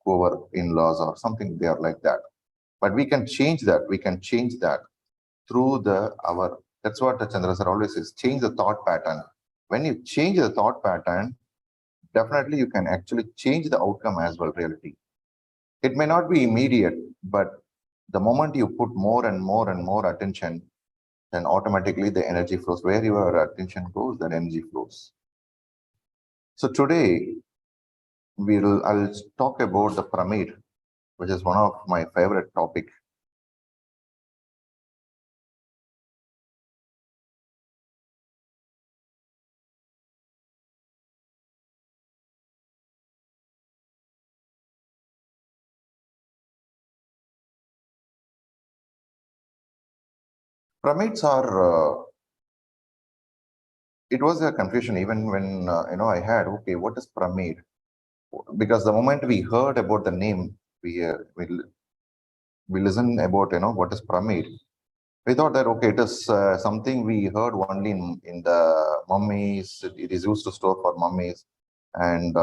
whoever in-laws or something, they are like that. But we can change that. We can change that through that's what the Chandra sir always says, change the thought pattern. When you change the thought pattern, definitely you can actually change the outcome as well, reality. It may not be immediate, but the moment you put more and more and more attention, then automatically the energy flows. Where your attention goes, that energy flows. So today, I'll talk about the pyramid, which is one of my favorite topic. Pyramids are, it was a confusion even when, I had, okay, what is pyramid? Because the moment we heard about the name, we listen about, what is pyramid. We thought that, okay, it is something we heard only in the mummies. It is used to store for mummies. And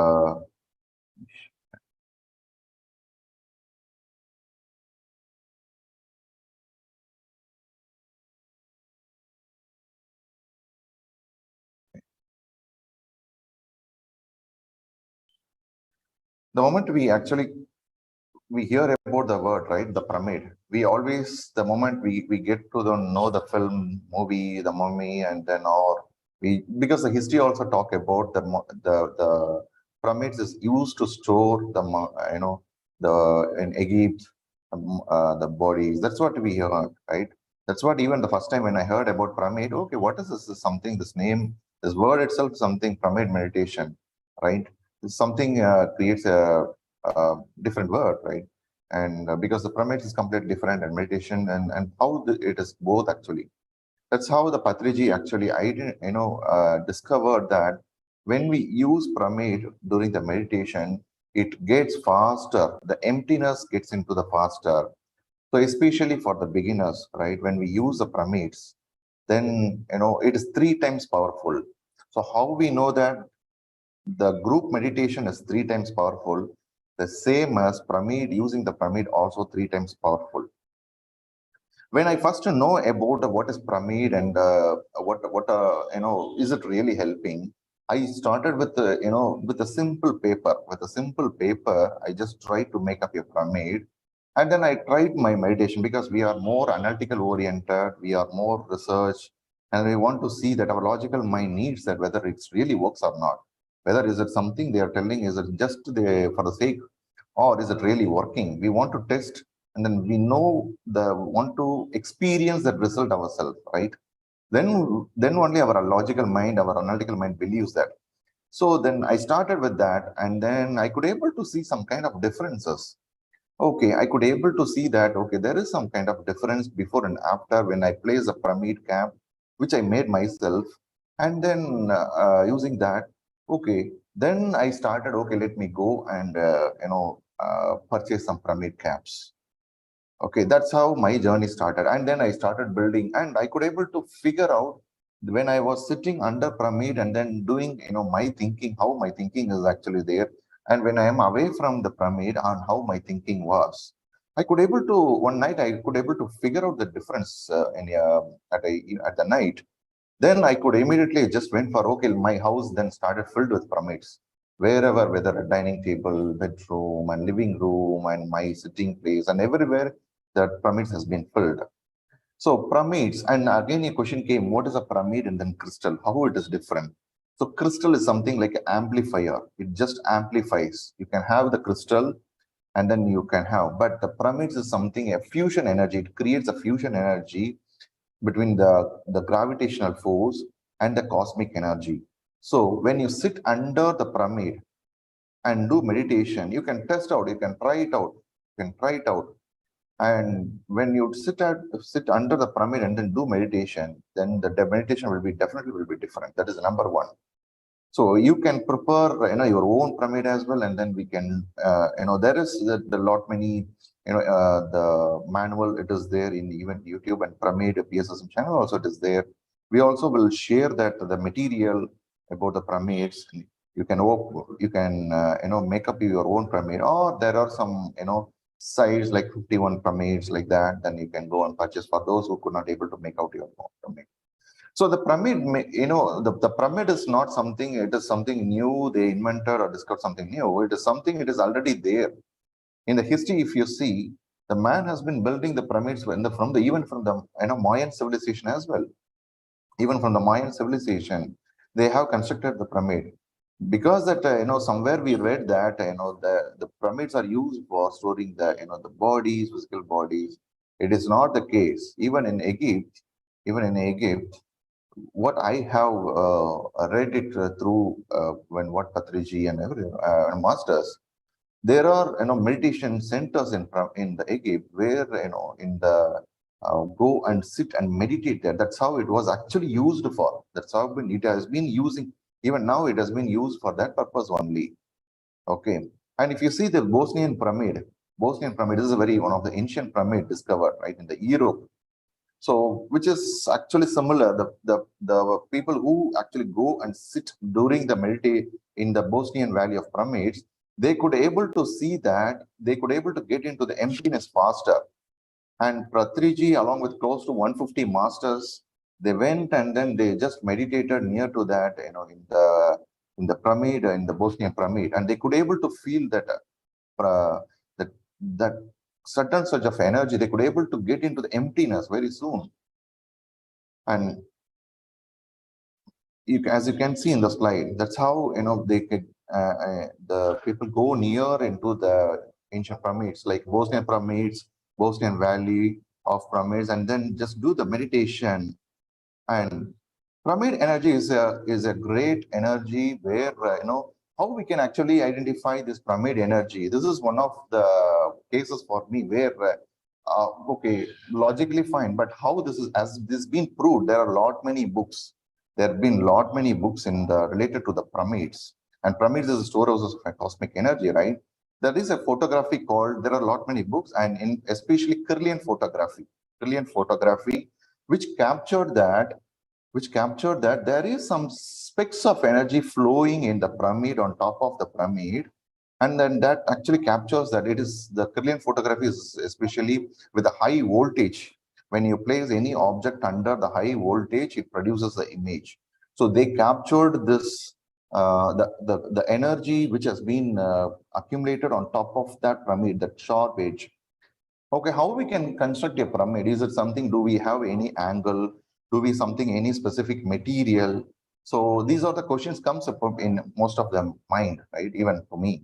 the moment we hear about the word, right, the pyramid, we always, the moment we get to know the film, movie, the mummy, and then because the history also talk about the pyramids is used to store in Egypt, the bodies. That's what we heard, right? That's what even the first time when I heard about pyramid, okay, what is this? Something, this name, this word itself, something pyramid meditation, right? Something creates a different word, right? And because the pyramid is completely different, and meditation and how it is both actually. That's how the Patriji actually discovered that when we use pyramid during the meditation, it gets faster. The emptiness gets into the faster. So especially for the beginners, right? When we use the pyramids, then it is 3 times powerful. So how we know that the group meditation is 3 times powerful? The same as pyramid, using the pyramid also 3 times powerful. When I first know about what is pyramid and is it really helping? I started with with a simple paper. With a simple paper, I just tried to make up a pyramid, and then I tried my meditation, because we are more analytical oriented, we are more research, and we want to see that our logical mind needs that whether it really works or not. Whether is it something they are telling, is it just for the sake, or is it really working? We want to test, and then we want to experience that result ourselves, right? Then only our logical mind, our analytical mind believes that. So then I started with that, and then I could able to see some kind of differences. Okay, I could able to see that, okay, there is some kind of difference before and after when I place a pyramid cap, which I made myself, and then using that, okay, then I started, okay, let me go and purchase some pyramid caps. Okay, that's how my journey started. And then I started building, and I could able to figure out when I was sitting under pyramid and then doing, my thinking, how my thinking is actually there. And when I am away from the pyramid on how my thinking was, I could able to, one night, I could able to figure out the difference at the night. Then I could immediately just went for, okay, my house then started filled with pyramids. Wherever, whether a dining table, bedroom, and living room, and my sitting place, and everywhere, the pyramids has been filled. So pyramids, and again a question came, what is a pyramid and then crystal? How it is different? So crystal is something like an amplifier. It just amplifies. You can have the crystal and then you can have, but the pyramids is something, a fusion energy. It creates a fusion energy between the gravitational force and the cosmic energy. So when you sit under the pyramid and do meditation, you can test out, you can try it out, you can try it out. And when you sit under the pyramid and then do meditation, then the meditation will be definitely different. That is number one. So you can prepare, your own pyramid as well, and then we can, there is the lot many, the manual, it is there in even YouTube and pyramid PSSM channel also it is there. We also will share that the material about the pyramids. You can make up your own pyramid, or there are some, size like 51 pyramids like that. Then you can go and purchase for those who could not able to make out your own pyramid. So the pyramid, the pyramid is not something, it is something new, they invented or discovered something new. It is something, it is already there. In the history, if you see, the man has been building the pyramids even from the Mayan civilization as well. Even from the Mayan civilization, they have constructed the pyramid. Because that, somewhere we read that, the pyramids are used for storing the, the bodies, physical bodies. It is not the case. Even in Egypt, what I have read it through when what Patriji and masters, there are meditation centers in the Egypt where in the go and sit and meditate there. That's how it was actually used for. That's how it has been using. Even now, it has been used for that purpose only. Okay, and if you see the Bosnian pyramid is one of the ancient pyramid discovered right in the Europe. So, which is actually similar. The people who actually go and sit during the meditate in the Bosnian Valley of Pyramids, they could able to see that they could able to get into the emptiness faster. And Patriji, along with close to 150 masters, they went and then they just meditated near to that, in the pyramid, in the Bosnian pyramid, and they could able to feel that that certain surge of energy. They could able to get into the emptiness very soon. And as you can see in the slide, that's how they could the people go near into the ancient pyramids like Bosnian pyramids, Bosnian Valley of pyramids, and then just do the meditation. And pyramid energy is a great energy where how we can actually identify this pyramid energy. This is one of the cases for me where okay, logically fine, but how this is, as this been proved, there are many books. There have been many books related to the pyramids, and pyramids is a storehouse of cosmic energy, right? There is a photography called, there are many books, and especially Kirlian photography, which captured that there is some specks of energy flowing in the pyramid on top of the pyramid. And then that actually captures that. It is the Kirlian photography is especially with a high voltage. When you place any object under the high voltage, it produces the image. So they captured this, the energy which has been accumulated on top of that pyramid, that sharp edge. Okay, how we can construct a pyramid? Is it something, do we have any angle? Do we any specific material? So these are the questions comes up in most of them mind, right? Even for me.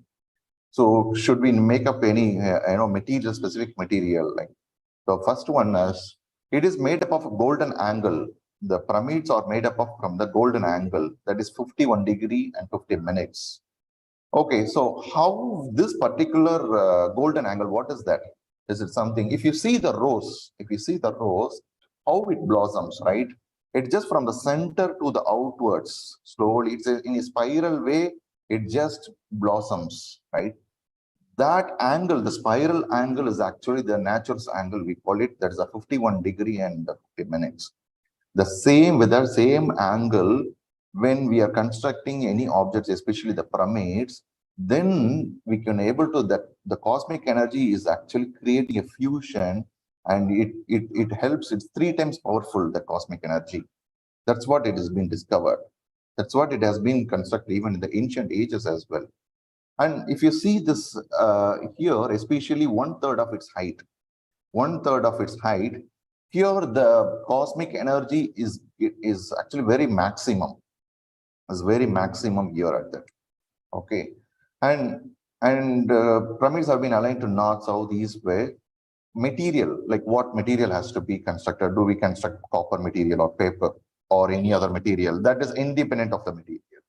So should we make up any, material, specific material? Like the first one is, it is made up of a golden angle. The pyramids are made up of from the golden angle, that is 51 degree and 50 minutes. Okay, so how this particular golden angle, what is that? Is it something, if you see the rose, how it blossoms, right? It's just from the center to the outwards, slowly, it's in a spiral way, it just blossoms, right? That angle, the spiral angle, is actually the natural angle. We call it, that is a 51 degree and 50 minutes. The same, with the same angle, when we are constructing any objects, especially the pyramids, then we can able to, that the cosmic energy is actually creating a fusion, and it helps. It's 3 times powerful, the cosmic energy. That's what it has been discovered. That's what it has been constructed even in the ancient ages as well. And if you see this here, especially 1/3 of its height, 1/3 of its height, here the cosmic energy is actually very maximum. Is very maximum here at that. Okay, and pyramids have been aligned to north, south, east, west. Material, like what material has to be constructed? Do we construct copper material or paper or any other material? That is independent of the material.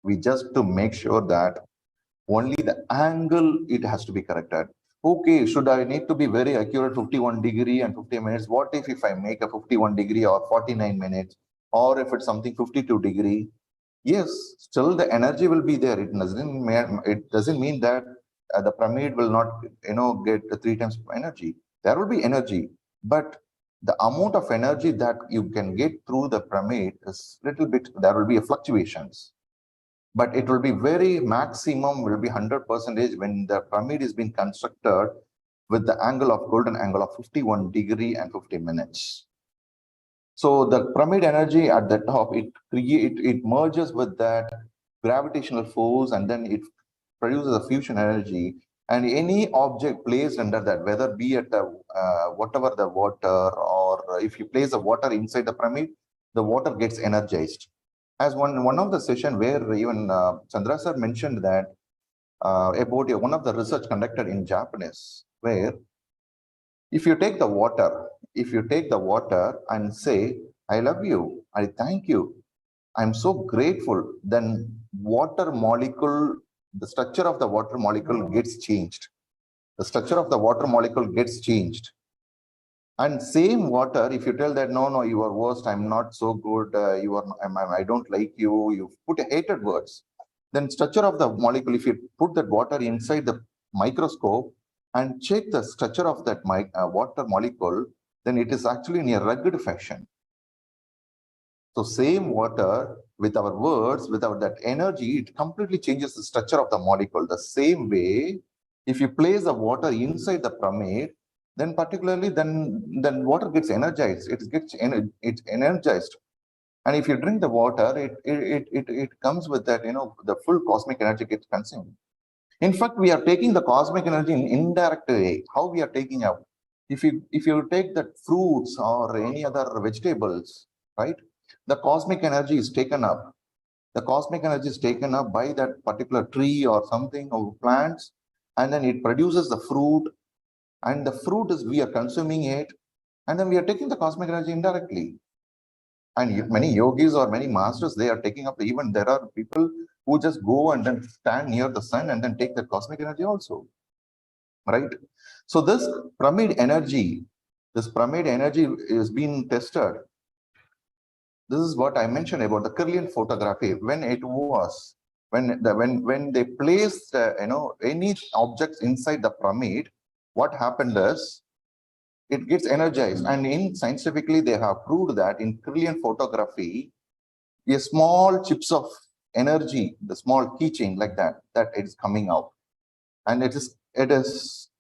We just to make sure that only the angle, it has to be corrected. Okay, should I need to be very accurate 51 degree and 50 minutes? What if I make a 51 degree or 49 minutes, or if it's something 52 degree? Yes, still the energy will be there. It doesn't mean that the pyramid will not, get 3 times energy. There will be energy, but the amount of energy that you can get through the pyramid is little bit, there will be fluctuations. But it will be very maximum, will be 100% when the pyramid is being constructed with the angle of golden angle of 51 degree and 50 minutes. So the pyramid energy at the top, it merges with that gravitational force, and then it produces a fusion energy. And any object placed under that, whether be it whatever the water, or if you place the water inside the pyramid, the water gets energized. As one of the session where even Chandra sir mentioned that about one of the research conducted in Japanese, where if you take the water and say, I love you, I thank you, I'm so grateful, then water molecule, the structure of the water molecule gets changed. The structure of the water molecule gets changed. And same water, if you tell that, no, you are worst, I'm not so good, I don't like you, you put hated words, then structure of the molecule, if you put that water inside the microscope and check the structure of that water molecule, then it is actually in a rugged fashion. So same water, with our words, without that energy, it completely changes the structure of the molecule. The same way, if you place the water inside the pyramid, then particularly then water gets energized. It's energized. And if you drink the water, it comes with that, the full cosmic energy gets consumed. In fact, we are taking the cosmic energy in indirect way. How we are taking out? If you take the fruits or any other vegetables, right? The cosmic energy is taken up. The cosmic energy is taken up by that particular tree or something, or plants, and then it produces the fruit. And the fruit is, we are consuming it, and then we are taking the cosmic energy indirectly. And many yogis or many masters, they are taking up, even there are people who just go and then stand near the sun and then take the cosmic energy also, right? So this pyramid energy is being tested. This is what I mentioned about the Kirlian photography. When they placed any objects inside the pyramid, what happened is it gets energized. And scientifically, they have proved that in Kirlian photography, a small chips of energy, the small keychain like that is coming out, and it is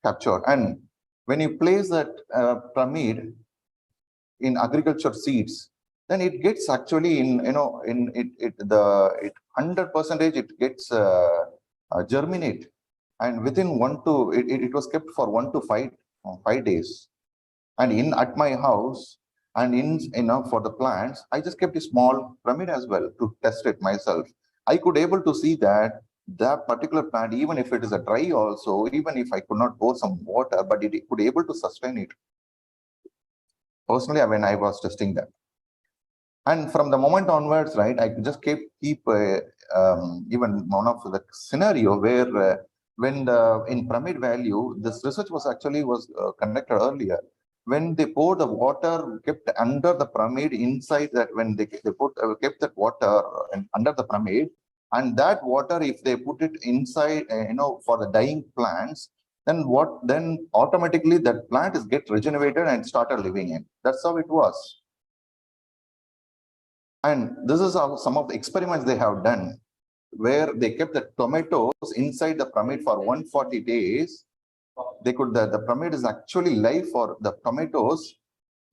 captured. And when you place that pyramid in agriculture seeds, then it gets actually in 100% it gets germinate, and within it was kept for 1 to 5 days. And at my house, and for the plants, I just kept a small pyramid as well to test it myself. I could able to see that particular plant, even if it is a dry also, even if I could not pour some water, but it could able to sustain it. Personally, when I was testing that. And from the moment onwards, right, I just keep even one of the scenario where when in pyramid value, this research was conducted earlier. When they pour the water kept under the pyramid inside that, when they kept that water under the pyramid, And that water, if they put it inside, for the dying plants, then automatically that plant is get regenerated and started living in. That's how it was. And this is how some of the experiments they have done, where they kept the tomatoes inside the pyramid for 140 days. They could, the pyramid is actually live for the tomatoes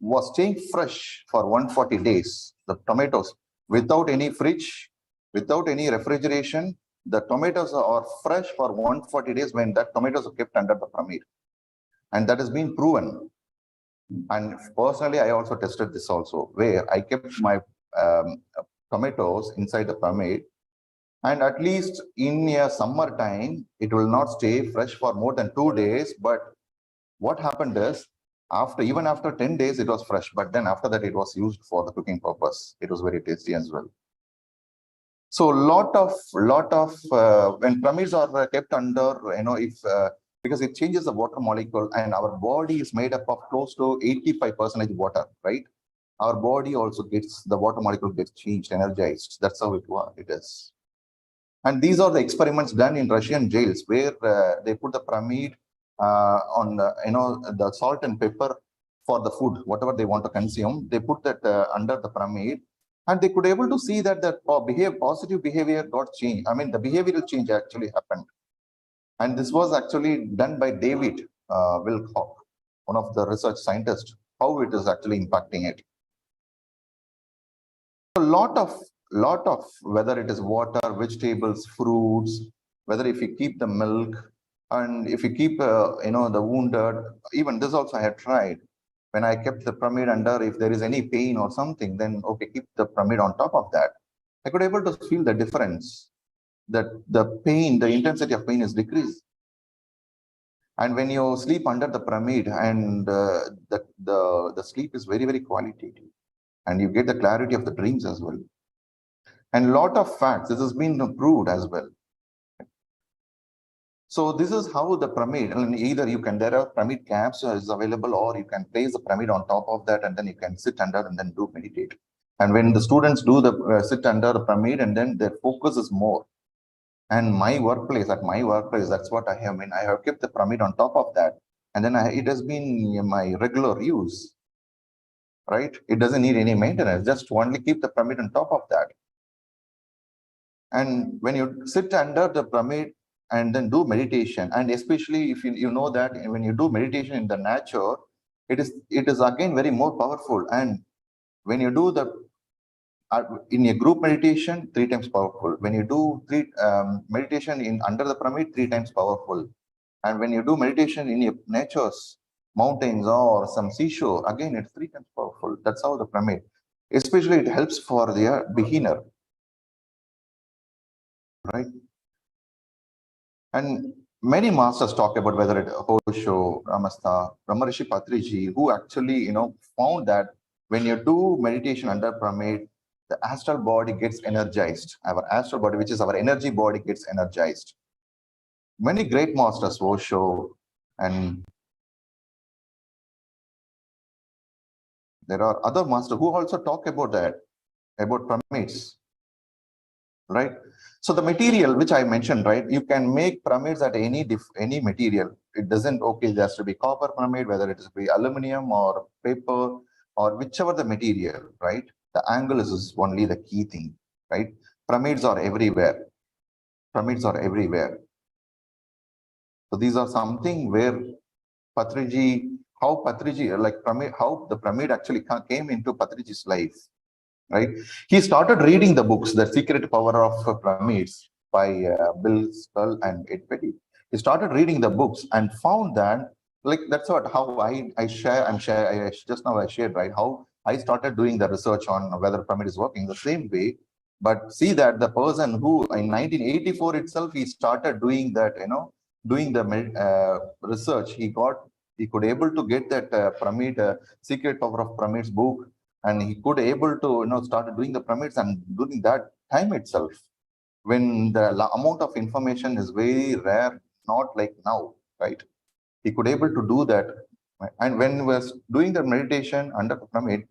was staying fresh for 140 days. The tomatoes, without any fridge, without any refrigeration, the tomatoes are fresh for 140 days when that tomatoes are kept under the pyramid. And that has been proven. And personally, I also tested this also, where I kept my tomatoes inside the pyramid. And at least in a summertime, it will not stay fresh for more than 2 days. But what happened is, even after 10 days, it was fresh. But then after that, it was used for the cooking purpose. It was very tasty as well. So lot of when pyramids are kept under, because it changes the water molecule, and our body is made up of close to 85% water, right? Our body also gets, the water molecule gets changed, energized. That's how it is. And these are the experiments done in Russian jails, where they put the pyramid on the salt and pepper for the food, whatever they want to consume. They put that under the pyramid, and they could able to see that the positive behavior got changed. I mean, the behavioral change actually happened. And this was actually done by David Wilcock, one of the research scientists, how it is actually impacting it. A lot of whether it is water, vegetables, fruits, whether if you keep the milk, and if you keep the wounded, even this also I had tried. When I kept the pyramid under, if there is any pain or something, then okay, keep the pyramid on top of that. I could able to feel the difference, that the pain, the intensity of pain is decreased. And when you sleep under the pyramid, and the sleep is very, very qualitative, and you get the clarity of the dreams as well. And lot of facts, this has been proved as well. So this is how the pyramid, and either you can, there are pyramid caps is available, or you can place the pyramid on top of that, and then you can sit under and then do meditate. And when the students do the sit under the pyramid, and then their focus is more. And my workplace, that's what I have. I have kept the pyramid on top of that, and then it has been my regular use, right? It doesn't need any maintenance, just only keep the pyramid on top of that. And when you sit under the pyramid and then do meditation, and especially if you know that when you do meditation in the nature, it is again very more powerful. And when you do the in a group meditation, 3 times powerful. When you do meditation in under the pyramid, 3 times powerful. And when you do meditation in your nature's mountains or some seashore, again it's 3 times powerful. That's how the pyramid, especially it helps for the beginner, right? And many masters talk about whether it Osho, Brahmarshi Patriji, who actually found that when you do meditation under pyramid, the astral body gets energized. Our astral body, which is our energy body, gets energized. Many great masters, Osho, and there are other masters who also talk about that, about pyramids, right? So the material which I mentioned, right? You can make pyramids at any material. It doesn't, okay, there has to be copper pyramid, whether it is be aluminum or paper or whichever the material, right? The angle is only the key thing, right? Pyramids are everywhere. Pyramids are everywhere. So these are something where Patriji, how the pyramid actually came into Patriji's life, right? He started reading the books, The Secret Power of Pyramids by Bill Skull and Ed Petty. He started reading the books and found that, that's how I just now I shared, right? How I started doing the research on whether pyramid is working the same way. But see that the person who in 1984 itself, he started doing that, doing the research, he could able to get that pyramid, Secret Power of Pyramids book, and he could able to start doing the pyramids. And during that time itself, when the amount of information is very rare, not like now, right? He could able to do that. And when he was doing the meditation under the pyramid,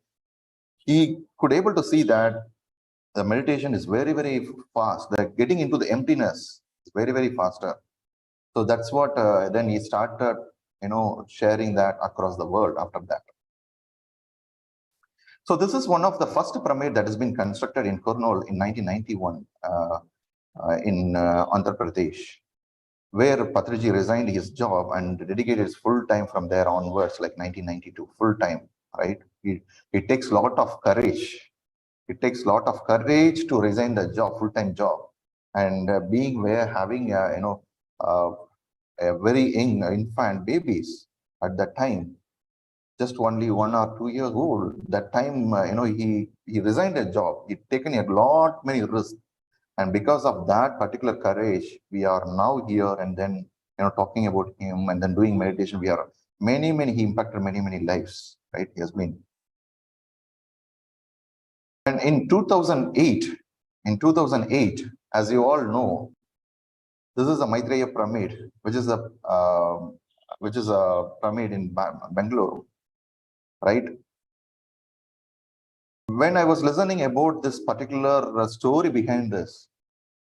he could able to see that the meditation is very, very fast. The getting into the emptiness is very, very faster. So that's what then he started, sharing that across the world after that. So this is one of the first pyramid that has been constructed in Kurnool in 1991 in Andhra Pradesh, where Patriji resigned his job and dedicated his full time from there onwards, like 1992, full time, right? It takes a lot of courage. It takes a lot of courage to resign the job, full-time job, and being where having a very young infant babies at that time, just only 1 or 2 years old. That time, he resigned a job. He'd taken a lot many risks, and because of that particular courage, we are now here and then talking about him and then doing meditation. We are many. He impacted many lives, right? He has been. And in 2008, as you all know, this is a Maitreya pyramid, which is a pyramid in Bangalore, right? When I was listening about this particular story behind this,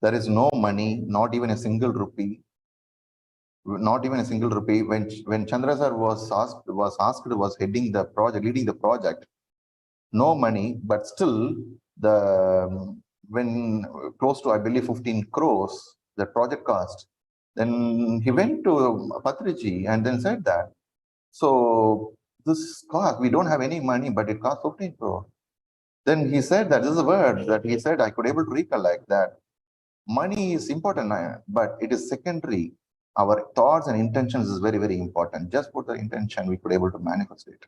there is no money, not even a single rupee. When Chandra sir was leading the project, no money, but still when close to, I believe, 15 crores, the project cost, then he went to Patriji and then said that, so this cost, we don't have any money, but it cost 15 crores. Then he said that, this is a word that he said, I could able to recollect that money is important, but it is secondary. Our thoughts and intentions is very, very important. Just put the intention, we could able to manifest it.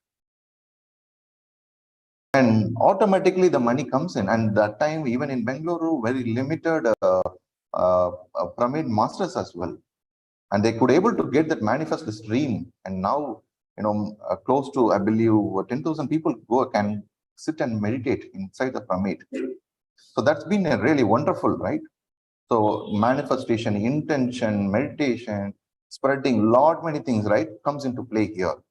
And automatically the money comes in. And that time, even in Bangalore, very limited pyramid masters as well. And they could able to get that manifest this dream. And now, close to, I believe, 10,000 people can sit and meditate inside the pyramid. So that's been a really wonderful, right? So manifestation, intention, meditation, spreading, many things, right, comes into play here.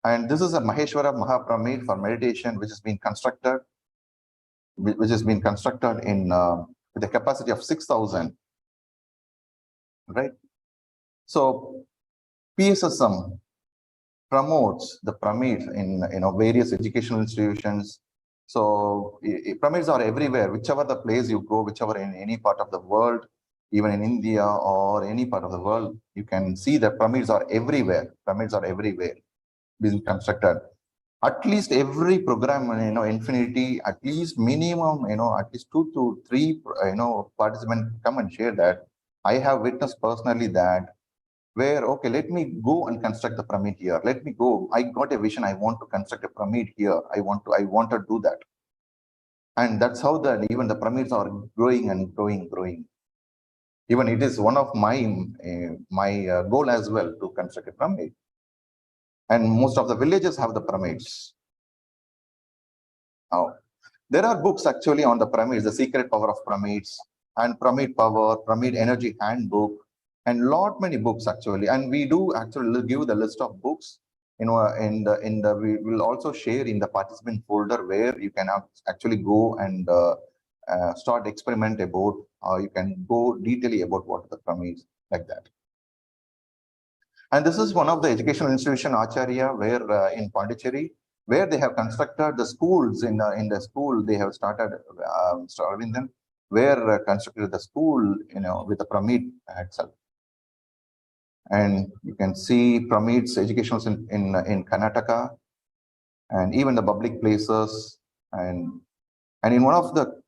And this is a Maheshwara Mahapyramid for meditation, which has been constructed in with a capacity of 6,000, right? So PSSM promotes the pyramids in various educational institutions. So pyramids are everywhere, whichever the place you go, whichever in any part of the world, even in India or any part of the world, you can see that pyramids are everywhere. Pyramids are everywhere being constructed. At least every program, Infinity, at least minimum, at least 2 to 3, participants come and share that. I have witnessed personally that where, okay, let me go and construct the pyramid here. Let me go. I got a vision. I want to construct a pyramid here. I want to do that. And that's how even the pyramids are growing and growing. Even it is one of my goal as well to construct a pyramid. And most of the villages have the pyramids. Now, there are books actually on the pyramids, The Secret Power of Pyramids, and Pyramid Power, Pyramid Energy Handbook, and many books actually. And we do actually give the list of books. We will also share in the participant folder where you can actually go and start experiment about, or you can go detailing about what the pyramids, like that. And this is one of the educational institution, Acharya, where in Pondicherry, where they have constructed the schools. In the school, they have started Aravindan, where constructed the school, with the pyramid itself. And you can see pyramids, educational in Karnataka, and even the public places, and in one of the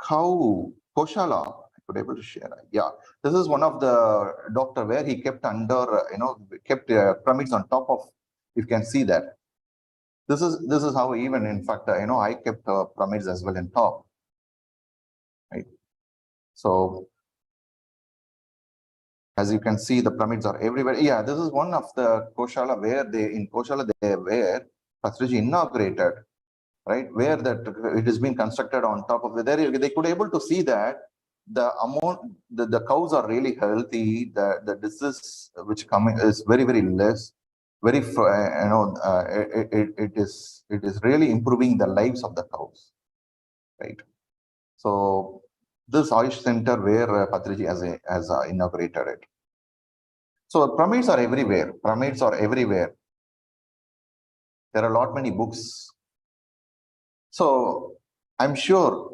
cow Koshala, I could able to share. Yeah, this is one of the doctor where he kept under, kept pyramids on top of. You can see that. This is how even, in fact, I kept pyramids as well in top, right? So as you can see, the pyramids are everywhere. Yeah, this is one of the Koshala where where Patriji inaugurated, right? Where that it has been constructed on top of it. There they could able to see that the amount, the cows are really healthy. The disease which coming is very, very less. Very, it is really improving the lives of the cows, right? So this Ayush Center where Patriji has inaugurated it. So pyramids are everywhere. Pyramids are everywhere. There are a lot many books. So I'm sure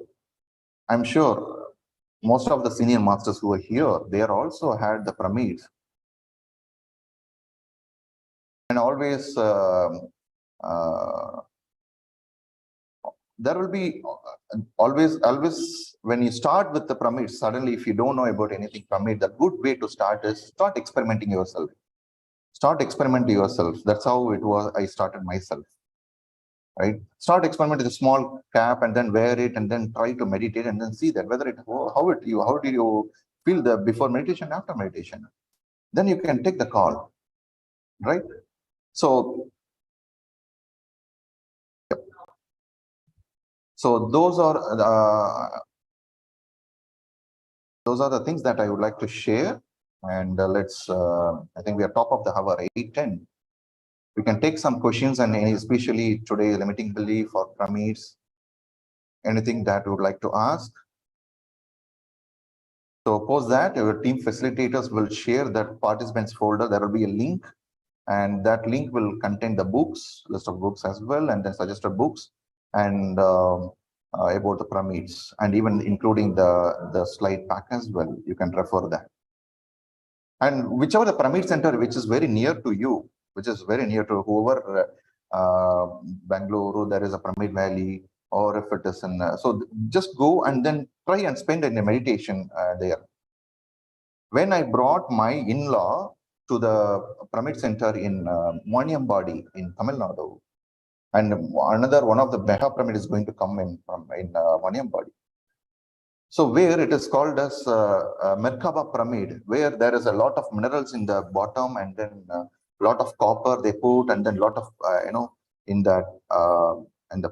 most of the senior masters who are here, they are also had the pyramids. And always there will be always when you start with the pyramid, suddenly if you don't know about anything pyramid, the good way to start is start experimenting yourself. Start experimenting yourself. That's how it was. I started myself. Right? Start experiment with a small cap and then wear it and then try to meditate and then see that whether it how do you feel the before meditation, after meditation. Then you can take the call. Right? So those are the things that I would like to share. And let's I think we are top of the hour, 8:10. We can take some questions, and especially today limiting belief or pyramids, anything that you would like to ask. So post that, our team facilitators will share that participants folder. There will be a link, and that link will contain the books, list of books as well, and then suggested books, and about the pyramids, and even including the slide pack as well. You can refer that. And whichever the pyramid center which is very near to you, which is very near to whoever, Bangalore, there is a pyramid valley, or if it is in, so just go and then try and spend in a meditation there. When I brought my in-law to the pyramid center in Maniambadi in Tamil Nadu, and another one of the mega pyramid is going to come in Maniambadi. So where it is called as Merkaba pyramid, where there is a lot of minerals in the bottom, and then a lot of copper they put, and then a lot of in the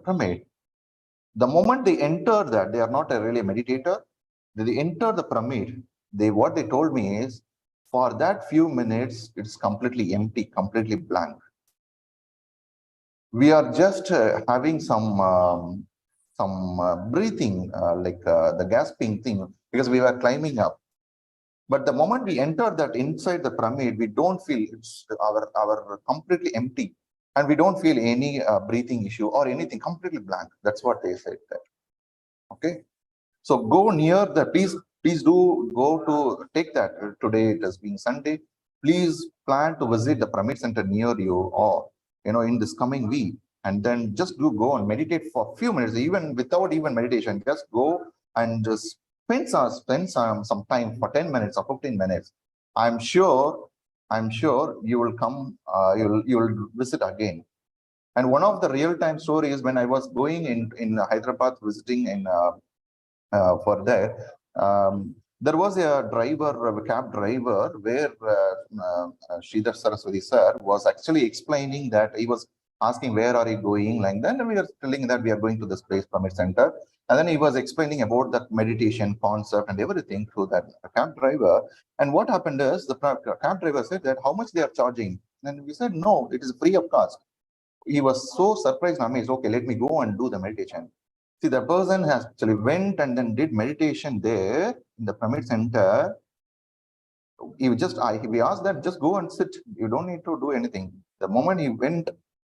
pyramid. The moment they enter that, they are not a really meditator. They enter the pyramid. What they told me is, for that few minutes, it's completely empty, completely blank. We are just having some breathing, like the gasping thing, because we were climbing up. But the moment we enter that inside the pyramid, we don't feel it's our completely empty, and we don't feel any breathing issue or anything, completely blank. That's what they said there. Okay, so go near the please do go to take that. Today it has been Sunday. Please plan to visit the pyramid center near you, or in this coming week, and then just go and meditate for a few minutes, even without even meditation. Just go and just spend some time for 10 minutes or 15 minutes. I'm sure you will come, you will visit again. And one of the real-time stories, when I was going in Hyderabad visiting in for there, there was a cab driver, where Sridhar Saraswati sir was actually explaining that he was asking, where are you going, like that, and we are telling that we are going to this place, pyramid center. And then he was explaining about the meditation concept and everything through that cab driver. And what happened is, the cab driver said that how much they are charging, and we said no, it is free of cost. He was so surprised and amazed. Okay, let me go and do the meditation. See, the person has actually went and then did meditation there in the pyramid center. We asked that, just go and sit. You don't need to do anything. The moment he went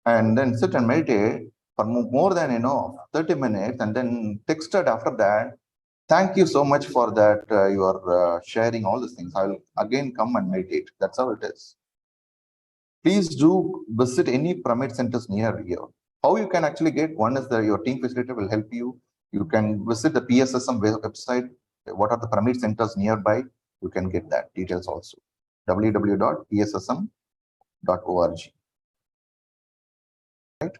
and then sit and meditate for more than 30 minutes, and then texted after that, thank you so much for that. You are sharing all these things. I will again come and meditate. That's how it is. Please do visit any pyramid centers near you. How you can actually get one is your team facilitator will help you. You can visit the PSSM website. What are the pyramid centers nearby? You can get that details also. www.pssm.org. Right.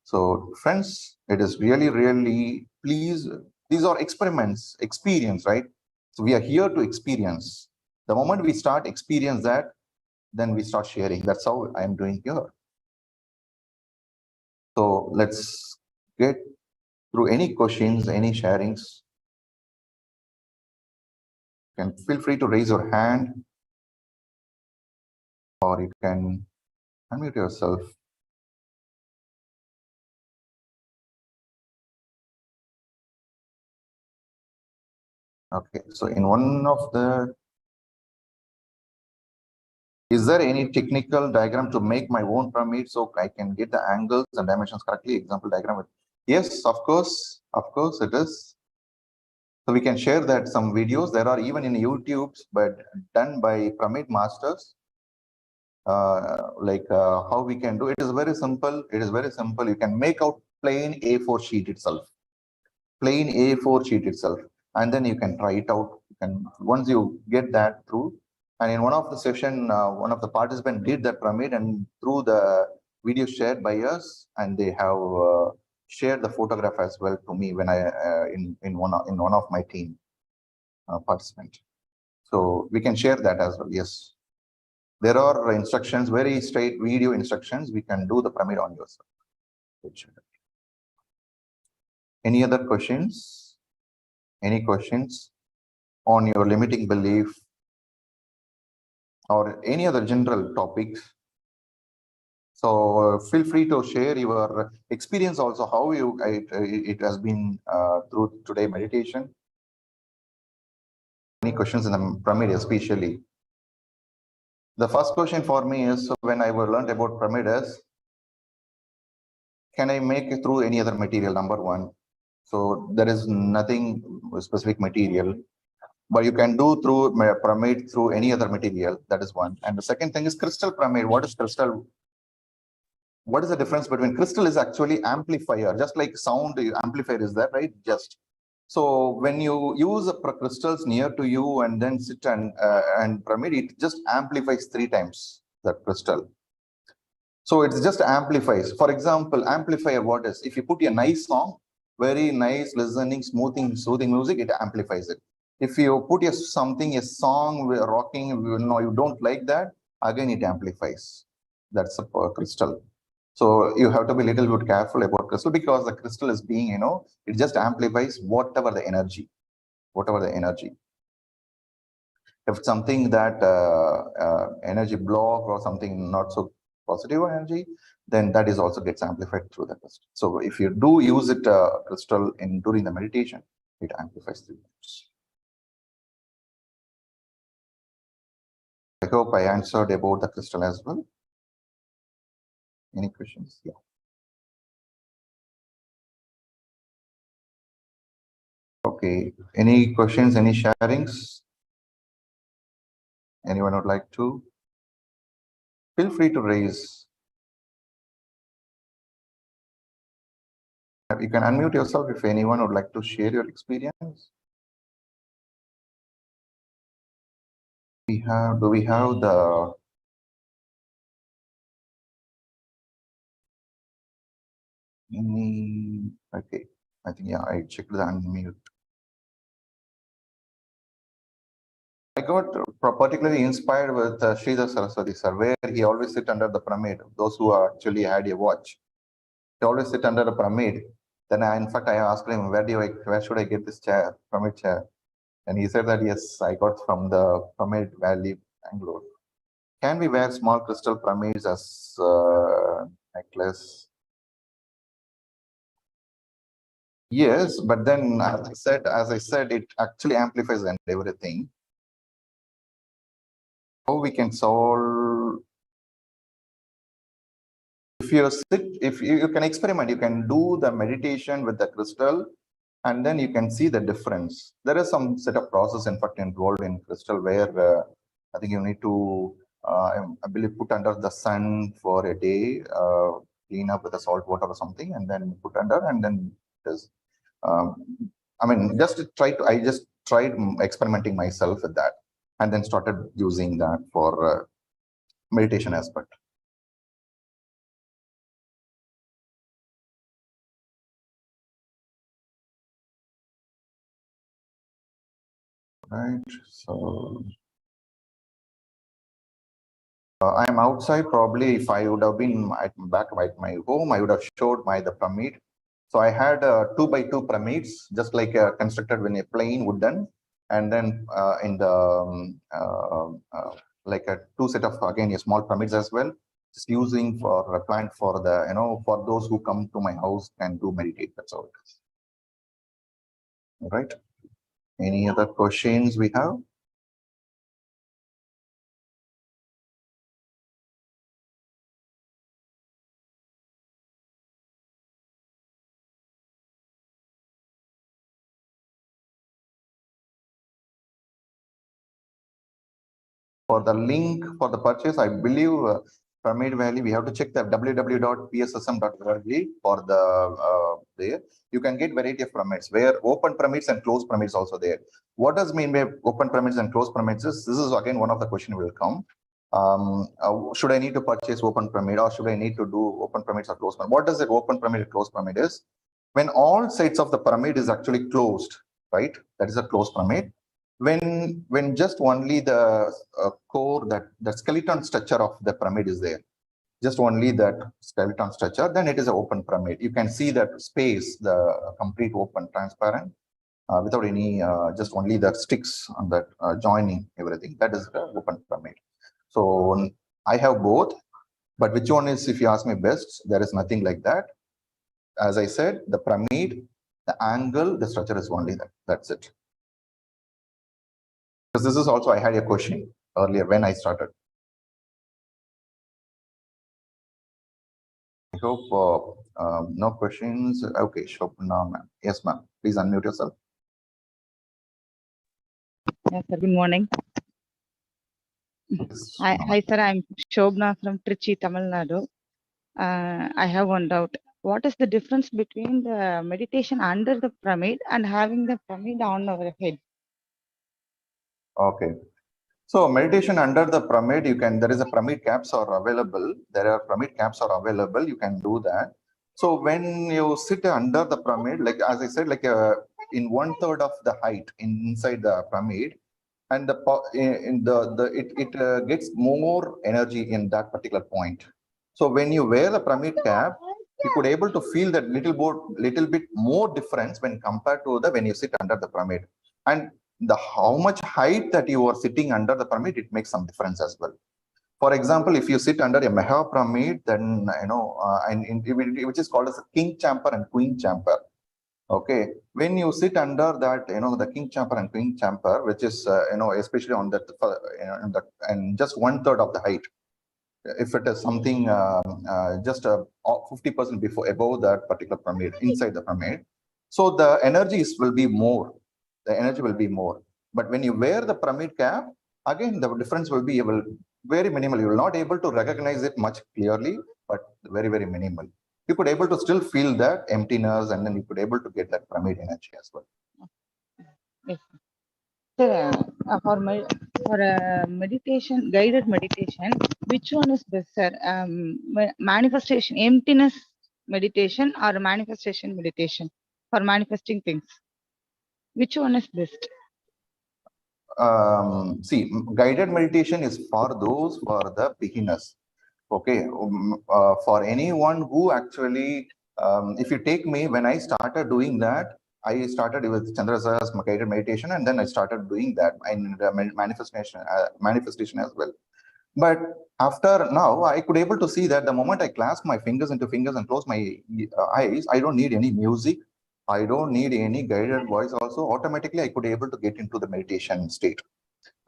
So friends, it is really, please, these are experiments, experience, right? So we are here to experience. The moment we start experience that, then we start sharing. That's how I am doing here. So let's get through any questions, any sharings. You can feel free to raise your hand, or you can unmute yourself. Okay, so in one of the, is there any technical diagram to make my own pyramid so I can get the angles and dimensions correctly? Example diagram with, yes, of course it is. So we can share that some videos. There are even in YouTube, but done by pyramid masters. How we can do it is very simple. It is very simple. You can make out plain A4 sheet itself, and then you can try it out. And once you get that through, and in one of the session, one of the participants did that pyramid, and through the video shared by us, and they have shared the photograph as well to me when I in one of my team participant. So we can share that as well. Yes, there are instructions, very straight video instructions. We can do the pyramid on yourself. Any other questions? Any questions on your limiting belief or any other general topics? So feel free to share your experience also, how it has been through today meditation. Any questions in the pyramid especially? The first question for me is, so when I learned about pyramid is, can I make it through any other material? Number one. So there is nothing specific material, but you can do through pyramid through any other material. That is one. And the second thing is crystal pyramid. What is crystal? What is the difference between crystal is actually amplifier, just like sound amplifier is that, right? Just so when you use crystals near to you and then sit and pyramid, it just amplifies 3 times that crystal. So it just amplifies. For example, amplifier, what is? If you put a nice song, very nice listening, soothing music, it amplifies it. If you put a song rocking, you don't like that, again it amplifies. That's a crystal. So you have to be a little bit careful about crystal, because the crystal is being, it just amplifies whatever the energy. If it's something that energy block or something not so positive energy, then that is also gets amplified through the crystal. So if you do use it crystal during the meditation, it amplifies 3 times. I hope I answered about the crystal as well. Any questions? Yeah. Okay. Any questions? Any sharings? Anyone would like to? Feel free to raise. You can unmute yourself if anyone would like to share your experience. Do we have the okay, I think yeah, I checked the unmute. I got particularly inspired with Sridhar Saraswati sir, where he always sit under the pyramid. Those who actually had a watch, he always sit under the pyramid. Then in fact I asked him, where should I get this chair, pyramid chair? And he said that yes, I got from the Pyramid Valley, Bangalore. Can we wear small crystal pyramids as necklace? Yes, but then as I said, it actually amplifies and everything. How we can solve? If you can experiment, you can do the meditation with the crystal, and then you can see the difference. There is some set of process, in fact, involved in crystal where I think you need to, I believe, put under the sun for a day, clean up with the salt water or something, and then put under, and then just, I mean, I just tried experimenting myself with that, and then started using that for meditation aspect. Right, so I'm outside. Probably if I would have been back at my home, I would have showed the pyramid. So I had 2 by 2 pyramids, just like constructed in a plain wooden, and then in the like a 2 set of again a small pyramids as well, just using for planned for the for those who come to my house and do meditate. That's all it is. All right. Any other questions we have? For the link for the purchase, I believe Pyramid Valley, we have to check the www.pssm.org for the there. You can get variety of pyramids where open pyramids and closed pyramids also there. What does mean by open pyramids and closed pyramids? This is again one of the question will come. Should I need to purchase open pyramid or should I need to do open pyramids or closed pyramid? What does it open pyramid and closed pyramid is? When all sides of the pyramid is actually closed, right? That is a closed pyramid. When just only the core, that the skeleton structure of the pyramid is there, just only that skeleton structure, then it is an open pyramid. You can see that space, the complete open, transparent, without any, just only the sticks on that joining everything. That is the open pyramid. So I have both, but which one is, if you ask me, best? There is nothing like that. As I said, the pyramid, the angle, the structure is only that. That's it. Because this is also, I had a question earlier when I started. I hope no questions. Okay, Shobna ma'am. Yes, ma'am. Please unmute yourself. Yes, sir. Good morning. Yes, Hi, sir. I'm Shobna from Trichy, Tamil Nadu. I have one doubt. What is the difference between the meditation under the pyramid and having the pyramid on our head? Okay. So meditation under the pyramid, you can, there is a pyramid caps are available. There are pyramid caps are available. You can do that. So when you sit under the pyramid, like as I said, like in 1/3 of the height inside the pyramid, and it gets more energy in that particular point. So when you wear the pyramid cap, you could able to feel that little bit more difference when compared to the when you sit under the pyramid. And the how much height that you are sitting under the pyramid, it makes some difference as well. For example, if you sit under a Meha pyramid, then which is called as a king chamber and queen chamber. Okay, when you sit under that, the king chamber and queen chamber, which is especially on that, and just 1/3 of the height. If it is something just 50% before above that particular pyramid, inside the pyramid, so the energies will be more. The energy will be more. But when you wear the pyramid cap, again the difference will be very minimal. You will not able to recognize it much clearly, but very, very minimal. You could able to still feel that emptiness, and then you could able to get that pyramid energy as well. Yes. Sir, for meditation, guided meditation, which one is best, sir? Manifestation, emptiness meditation or manifestation meditation for manifesting things? Which one is best? See, guided meditation is for those for the beginners. Okay, for anyone who actually, if you take me, when I started doing that, I started with Chandra Sir's guided meditation, and then I started doing that in manifestation as well. But after now, I could able to see that the moment I clasp my fingers into fingers and close my eyes, I don't need any music. I don't need any guided voice. Also, automatically, I could able to get into the meditation state.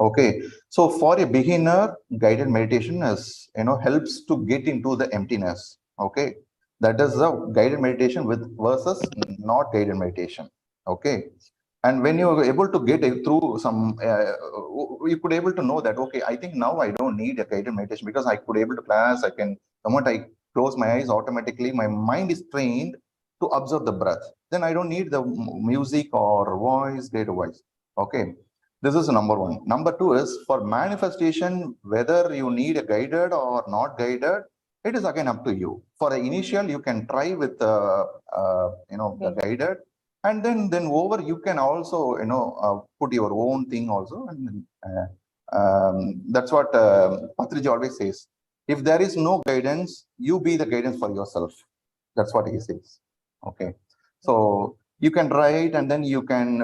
Okay, so for a beginner, guided meditation is helps to get into the emptiness. Okay, that is the guided meditation with versus not guided meditation. Okay, and when you are able to get through some, you could able to know that okay, I think now I don't need a guided meditation because I could able to class. I can, the moment I close my eyes, automatically my mind is trained to observe the breath. Then I don't need the music or voice, guided voice. Okay. This is number one. Number two is for manifestation, whether you need a guided or not guided, it is again up to you. For the initial, you can try with the guided, and then over you can also put your own thing also. And that's what Patriji always says. If there is no guidance, you be the guidance for yourself. That's what he says. Okay, so you can write, and then you can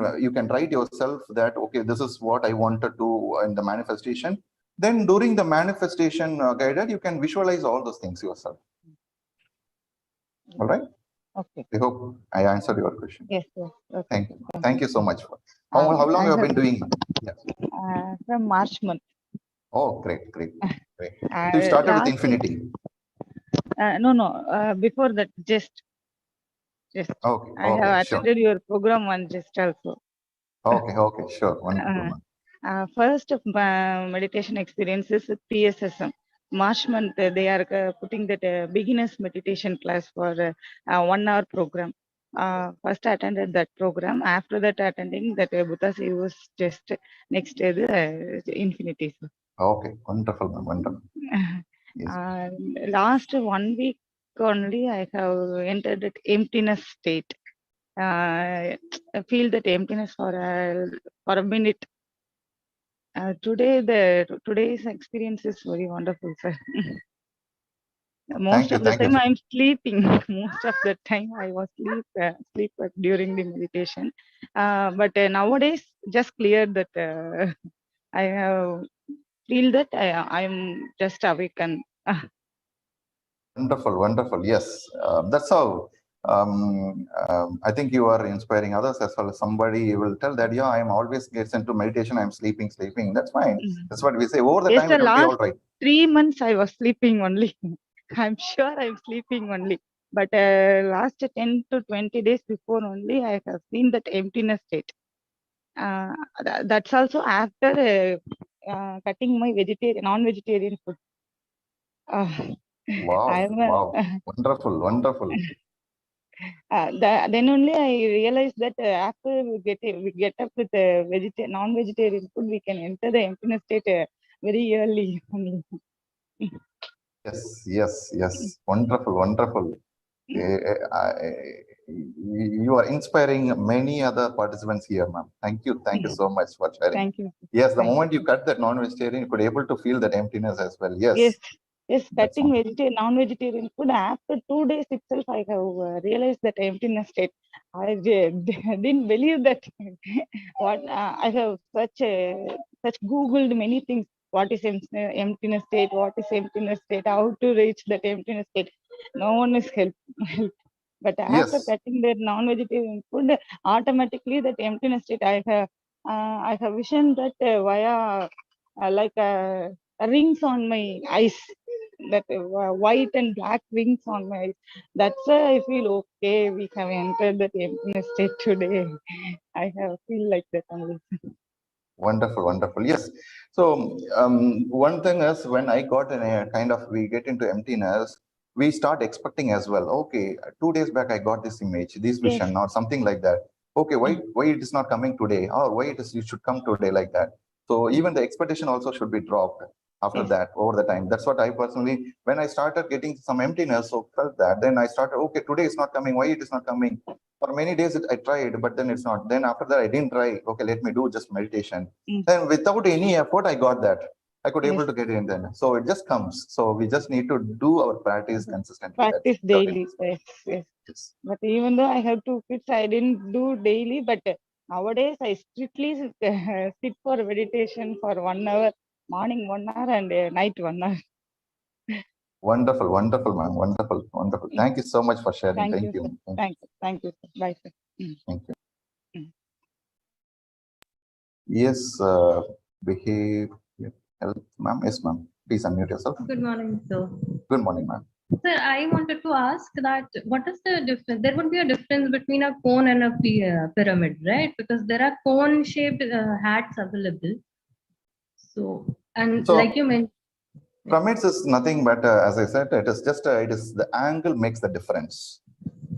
write yourself that okay, this is what I want to do in the manifestation. Then during the manifestation guided, you can visualize all those things yourself. All right. Okay. I hope I answered your question. Yes, sir. Okay. Thank you. Thank you so much for How long I have you have been doing? Yeah. from March month. Oh, great, great, great. So you started with Last, infinity. no, before that, just Okay, I okay, have sure. attended your program one just also. Okay, okay, sure. Wonderful, Uh, man. First of meditation experiences with PSSM. March month, they are putting that beginners meditation class for 1 hour program. First I attended that program. After that, attending that Buddha was just next day the infinity. Okay, wonderful, man. Wonderful. Yes. Last 1 week only, I have entered that emptiness state. I feel that emptiness for a minute. Today's experience is very wonderful, sir. Most of the Thank you. time I'm sleeping. Most of the time I was sleep during the meditation. But nowadays, just cleared that I have feel that I'm just awakened. Wonderful, wonderful. Yes, that's how. I think you are inspiring others as well. Somebody will tell that, yeah, I'm always gets into meditation. I'm sleeping. That's fine. That's what we say. Over the Yes, time, the it will be all last right. 3 months I was sleeping only. I'm sure I'm sleeping only. But last 10 to 20 days before only, I have seen that emptiness state. That's also after cutting my non-vegetarian food. Wow, I'm wow, wonderful, wonderful. then only I realized that after we get up with non-vegetarian food, we can enter the emptiness state very early. Yes, yes, yes. Wonderful, wonderful. You are inspiring many other participants here, ma'am. Thank you so much for sharing. Thank you. Yes, the Thank moment you cut that non-vegetarian, you could able to feel that emptiness as well. Yes, Yes, yes, that's cutting one. non-vegetarian food after 2 days itself, I have realized that emptiness state. I didn't believe that. What I have such Googled many things. What is emptiness state? What is emptiness state? How to reach that emptiness state? No one is help. But after Yes, cutting that non-vegetarian food, automatically that emptiness state, I have visioned that via like rings on my eyes, that white and black rings on my eyes. That's why I feel okay. We have entered that emptiness state today. I have feel like that only. wonderful, wonderful. Yes. So one thing is when I got in a kind of we get into emptiness, we start expecting as well. Okay, 2 days back I got this image, this Yes, vision, or something like that. Okay, why it is not coming today, or why it should come today like that. So even the expectation also should be dropped after yes, that over the time. That's what I personally, when I started getting some emptiness, so felt that, then I started, okay, today is not coming, why it is not coming. For many days I tried, but then it's not. Then after that I didn't try. Okay, let me do just meditation. mm, Then without any effort, I got that. I could yes. able to get it in then. So it just comes. So we just need to do our practice consistently. That's Practice the way daily. it Yes, yes. is. But even though I have 2 kids, I didn't do daily. But nowadays, I strictly sit for meditation for 1 hour, morning 1 hour and night 1 hour. Wonderful, wonderful, ma'am. Wonderful, wonderful. Thank you so much for sharing. Thank Thank you, you. sir. Thank you. Thank you. Thank you, sir. Bye, sir. Thank you. Mm. Yes, behave. Health, ma'am. Yes, ma'am. Please unmute yourself. Good morning, sir. Good morning, ma'am. Sir, I wanted to ask that what is the difference? There would be a difference between a cone and a pyramid, right? Because there are cone-shaped hats available. So, and So like you mentioned, pyramids is nothing but, as I said, it is just, it is the angle makes the difference.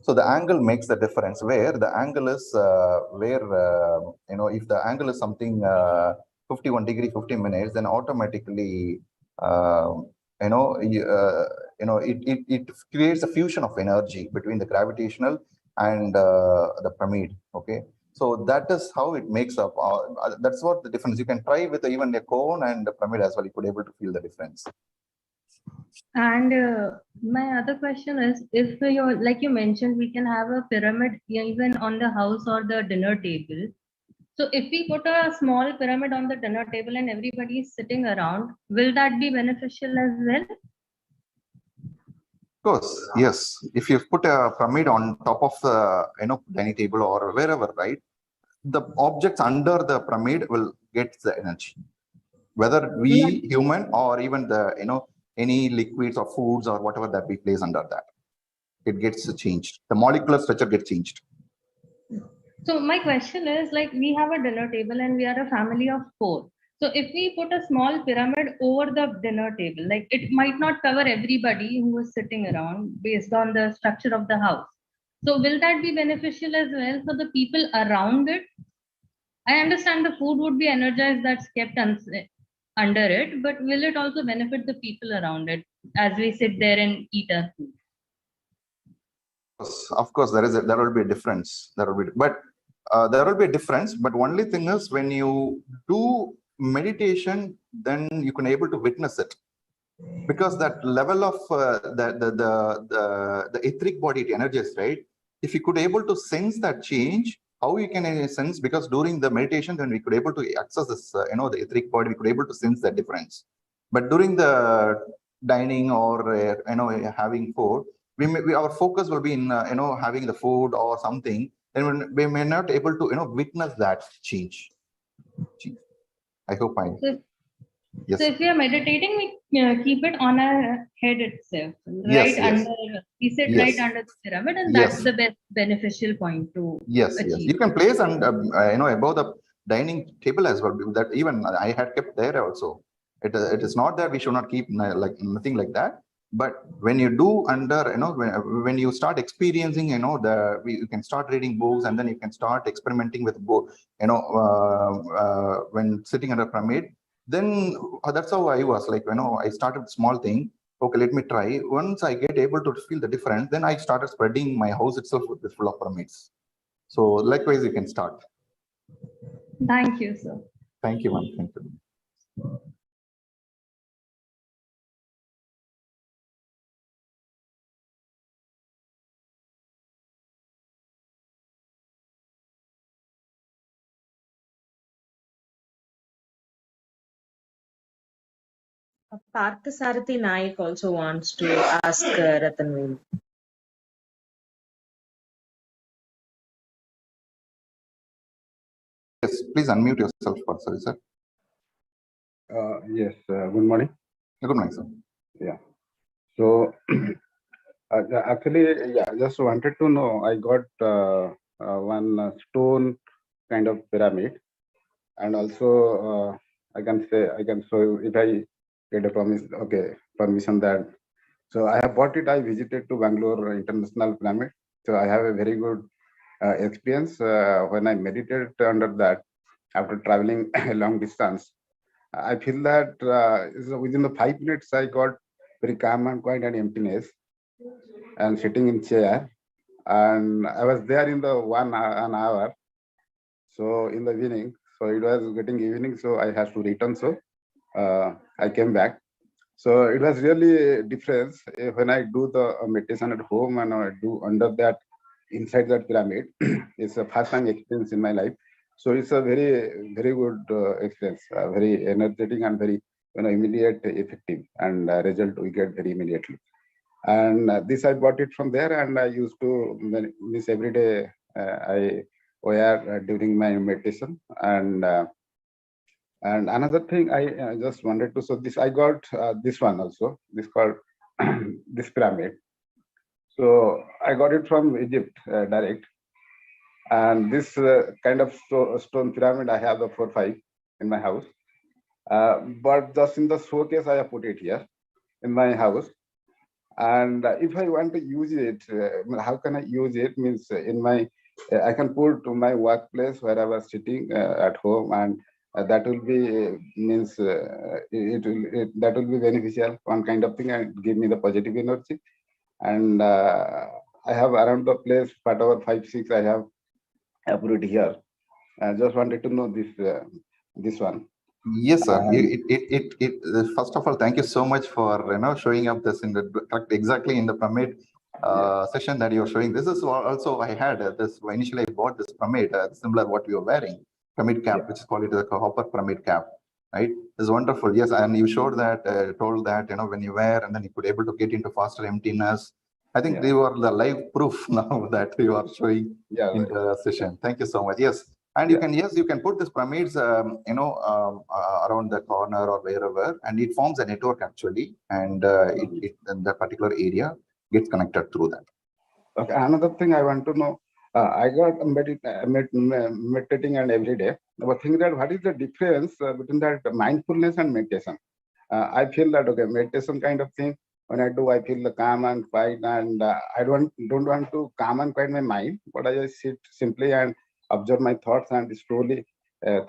So the angle makes the difference where the angle is, if the angle is something 51 degree, 50 minutes, then automatically, it creates a fusion of energy between the gravitational and the pyramid. Okay. So that is how it makes up. That's what the difference. You can try with even a cone and the pyramid as well. You could able to feel the difference. and my other question is, if you like you mentioned, we can have a pyramid even on the house or the dinner table. So if we put a small pyramid on the dinner table and everybody is sitting around, will that be beneficial as well? Of course, yes. If you put a pyramid on top of the dining table or wherever, right? the objects under the pyramid will get the energy. Whether we human or even the any liquids or foods or whatever that we place under that, it gets changed. The molecular structure gets changed. So my question is, like, we have a dinner table and we are a family of 4. So if we put a small pyramid over the dinner table, like, it might not cover everybody who is sitting around based on the structure of the house. So will that be beneficial as well for the people around it? I understand the food would be energized that's kept under it, but will it also benefit the people around it as we sit there and eat our food? Of course, there will be a difference. There will be a difference. But only thing is, when you do meditation, then you can able to witness it, because that level of the etheric body, it energizes, right? If you could able to sense that change, how you can sense? Because during the meditation, then we could able to access this, the etheric body, we could able to sense that difference. But during the dining or having food, our focus will be in having the food or something, then we may not able to witness that change. I hope yes. So if we are meditating, we keep it on our head itself, right? Yes. We sit right under the pyramid, and that's the best beneficial point to achieve. You can place and above the dining table as well. That even I had kept there also. It is not that we should not keep like nothing like that. But when you do under, when you start experiencing, you can start reading books, and then you can start experimenting with books, when sitting under a pyramid, then that's how I was like, I started small thing. Okay, let me try. Once I get able to feel the difference, then I started spreading my house itself with full of pyramids. So likewise, you can start. Thank you, sir. Thank you, ma'am. Thank you. Parthasarathi Naik also wants to ask Ratanvelu. Yes, please unmute yourself, sorry, sir. Yes, good morning. Good morning, sir. Yeah. So, actually, just wanted to know, I got one stone kind of pyramid, and also I can show if I get a permission that. So I have bought it. I visited to Bangalore International Pyramid. So I have a very good experience when I meditated under that after traveling a long distance. I feel that within the 5 minutes I got very calm and quiet and emptiness, and sitting in chair, and I was there in the an hour. So in the evening, so it was getting evening, so I had to return. So I came back. So it was really a difference when I do the meditation at home and I do under that, inside that pyramid. It's a first time experience in my life. So it's a very, very good experience, very energetic and very immediate, effective, and result we get very immediately. And this I bought it from there, and I used to this every day. I wear during my meditation. And another thing I just wanted to, so this I got this one also, this called this pyramid. So I got it from Egypt direct. And this kind of stone pyramid, I have the 4 or 5 in my house. But just in the showcase, I have put it here in my house. And if I want to use it, how can I use it? Means in my, I can put to my workplace where I was sitting at home, and that will be means that will be beneficial, one kind of thing, and give me the positive energy. And I have around the place, whatever 5, 6 I have put it here. I just wanted to know this one. Yes, sir. First of all, thank you so much for showing up this in the exactly in the pyramid session that you're showing. This is also I had this initially I bought this pyramid similar what you are wearing, pyramid cap, which is called the copper pyramid cap, right? It's wonderful. Yes, and you showed that told that when you wear and then you could able to get into faster emptiness. I think they were the live proof now that you are showing in the session. Thank you so much. Yes. And you can, yes, you can put these pyramids, around the corner or wherever, and it forms a network actually, and in that particular area gets connected through that. Okay, another thing I want to know, I got meditating and every day. But think that what is the difference between that mindfulness and meditation? I feel that, okay, meditation kind of thing, when I do, I feel the calm and quiet, and I don't want to calm and quiet my mind, but I just sit simply and observe my thoughts, and slowly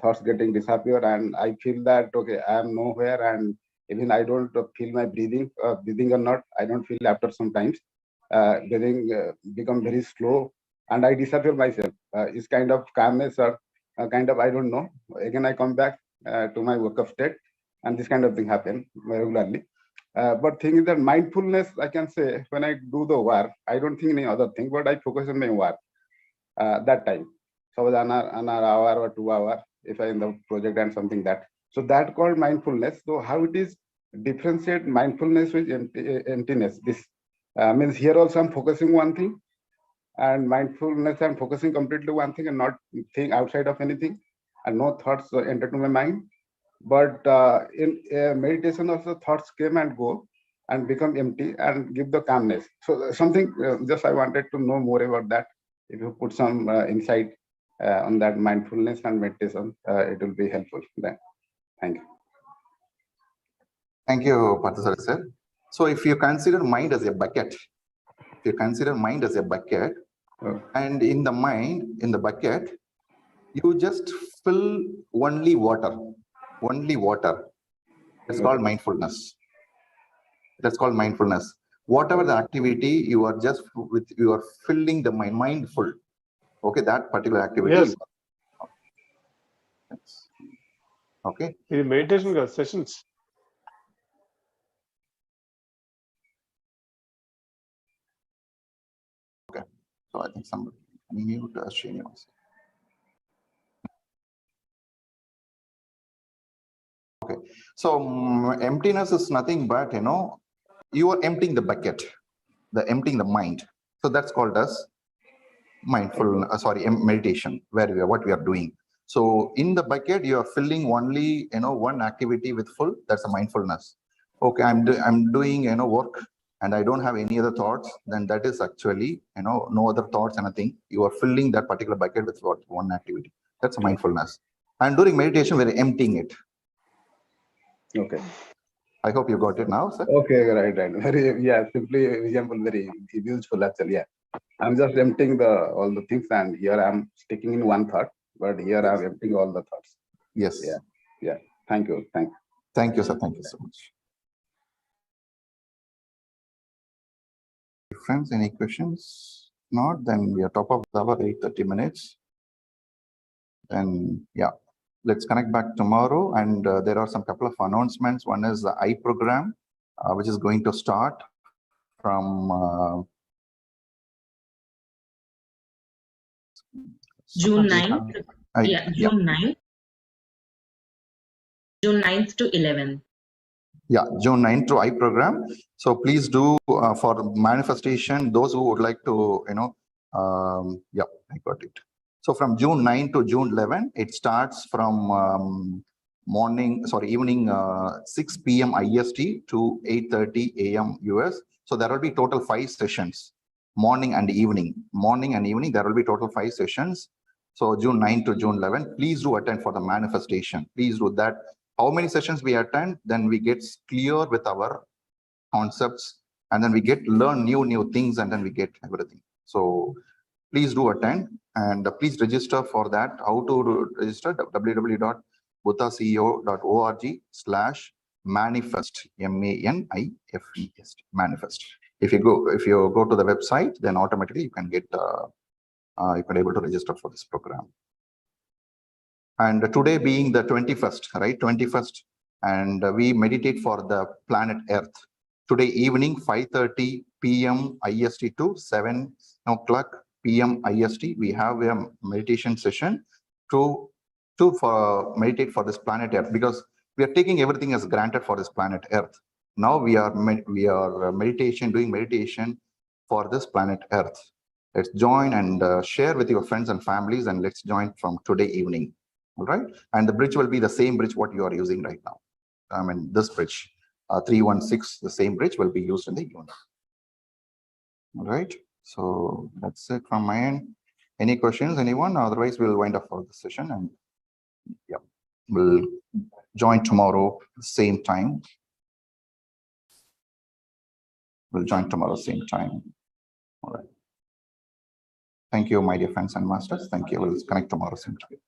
thoughts getting disappear, and I feel that, okay, I am nowhere, and even I don't feel my breathing or not, I don't feel after some times. Breathing become very slow, and I disappear myself. It's kind of calmness or kind of, I don't know. Again, I come back to my work-up state, and this kind of thing happen regularly. But thing is that mindfulness, I can say, when I do the work, I don't think any other thing, but I focus on my work that time. So an hour or 2 hours, if I in the project and something that. So that called mindfulness. So how it is differentiate mindfulness with emptiness? This means here also I'm focusing one thing, and mindfulness I'm focusing completely one thing and not think outside of anything, and no thoughts enter to my mind. But in meditation also thoughts came and go and become empty and give the calmness. So something just I wanted to know more about that. If you put some insight on that mindfulness and meditation, it will be helpful then. Thank you. Thank you, Patriji sir. So if you consider mind as a bucket, and in the mind, in the bucket, you just fill only water. That's called mindfulness. Whatever the activity you are just with, you are filling the mind, mindful. Okay, that particular activity. Yes. Okay. In meditation sessions. Okay. So I think somebody mute Srinivas. Okay. So emptiness is nothing but, you are emptying the bucket, emptying the mind. So that's called as mindful, meditation, where what we are doing. So in the bucket, you are filling only, one activity with full. That's a mindfulness. Okay, I'm doing, work, and I don't have any other thoughts. Then that is actually, no other thoughts, anything. You are filling that particular bucket with one activity. That's a mindfulness. And during meditation, we're emptying it. Okay. I hope you got it now, sir. Okay, right. Very, yeah, simply example, very useful actually. Yeah, I'm just emptying all the things, and here I'm sticking in one thought, but here yes. I'm emptying all the thoughts. Yes. Yeah. Thank you, Thank you, sir. Thank you so much. Friends, any questions? Not, then we are top of the hour, 8:30 minutes. Then yeah. Let's connect back tomorrow, and there are some couple of announcements. One is the I program, which is going to start from June 9th. June 9th. June 9th to 11th. Yeah, June 9th to I program. So please do for manifestation, those who would like to, yeah, I got it. So from June 9 to June 11, it starts from evening 6 p.m. IST to 8:30 a.m. US. So there will be total 5 sessions, morning and evening. There will be total 5 sessions. So June 9 to June 11, please do attend for the manifestation. Please do that. How many sessions we attend, then we get clear with our concepts, and then we learn new things, and then we get everything. So please do attend, and please register for that. How to register? www.buddhaceo.org/manifest, MANIFEST, manifest. If you go to the website, then automatically you can get able to register for this program. And today being the 21st, right? 21st, and we meditate for the planet Earth. Today evening, 5:30 p.m. IST to 7 o'clock p.m. IST, we have a meditation session to meditate for this planet Earth, because we are taking everything as granted for this planet Earth. Now we are doing meditation for this planet Earth. Let's join and share with your friends and families, and let's join from today evening. All right. And the bridge will be the same bridge what you are using right now. I mean, this bridge, 316, the same bridge will be used in the evening. All right. So that's it from my end. Any questions, anyone? Otherwise, we'll wind up for the session, and yeah, we'll join tomorrow, same time. We'll join tomorrow, same time. All right. Thank you, my dear friends and masters. Thank you. We'll connect tomorrow, same time.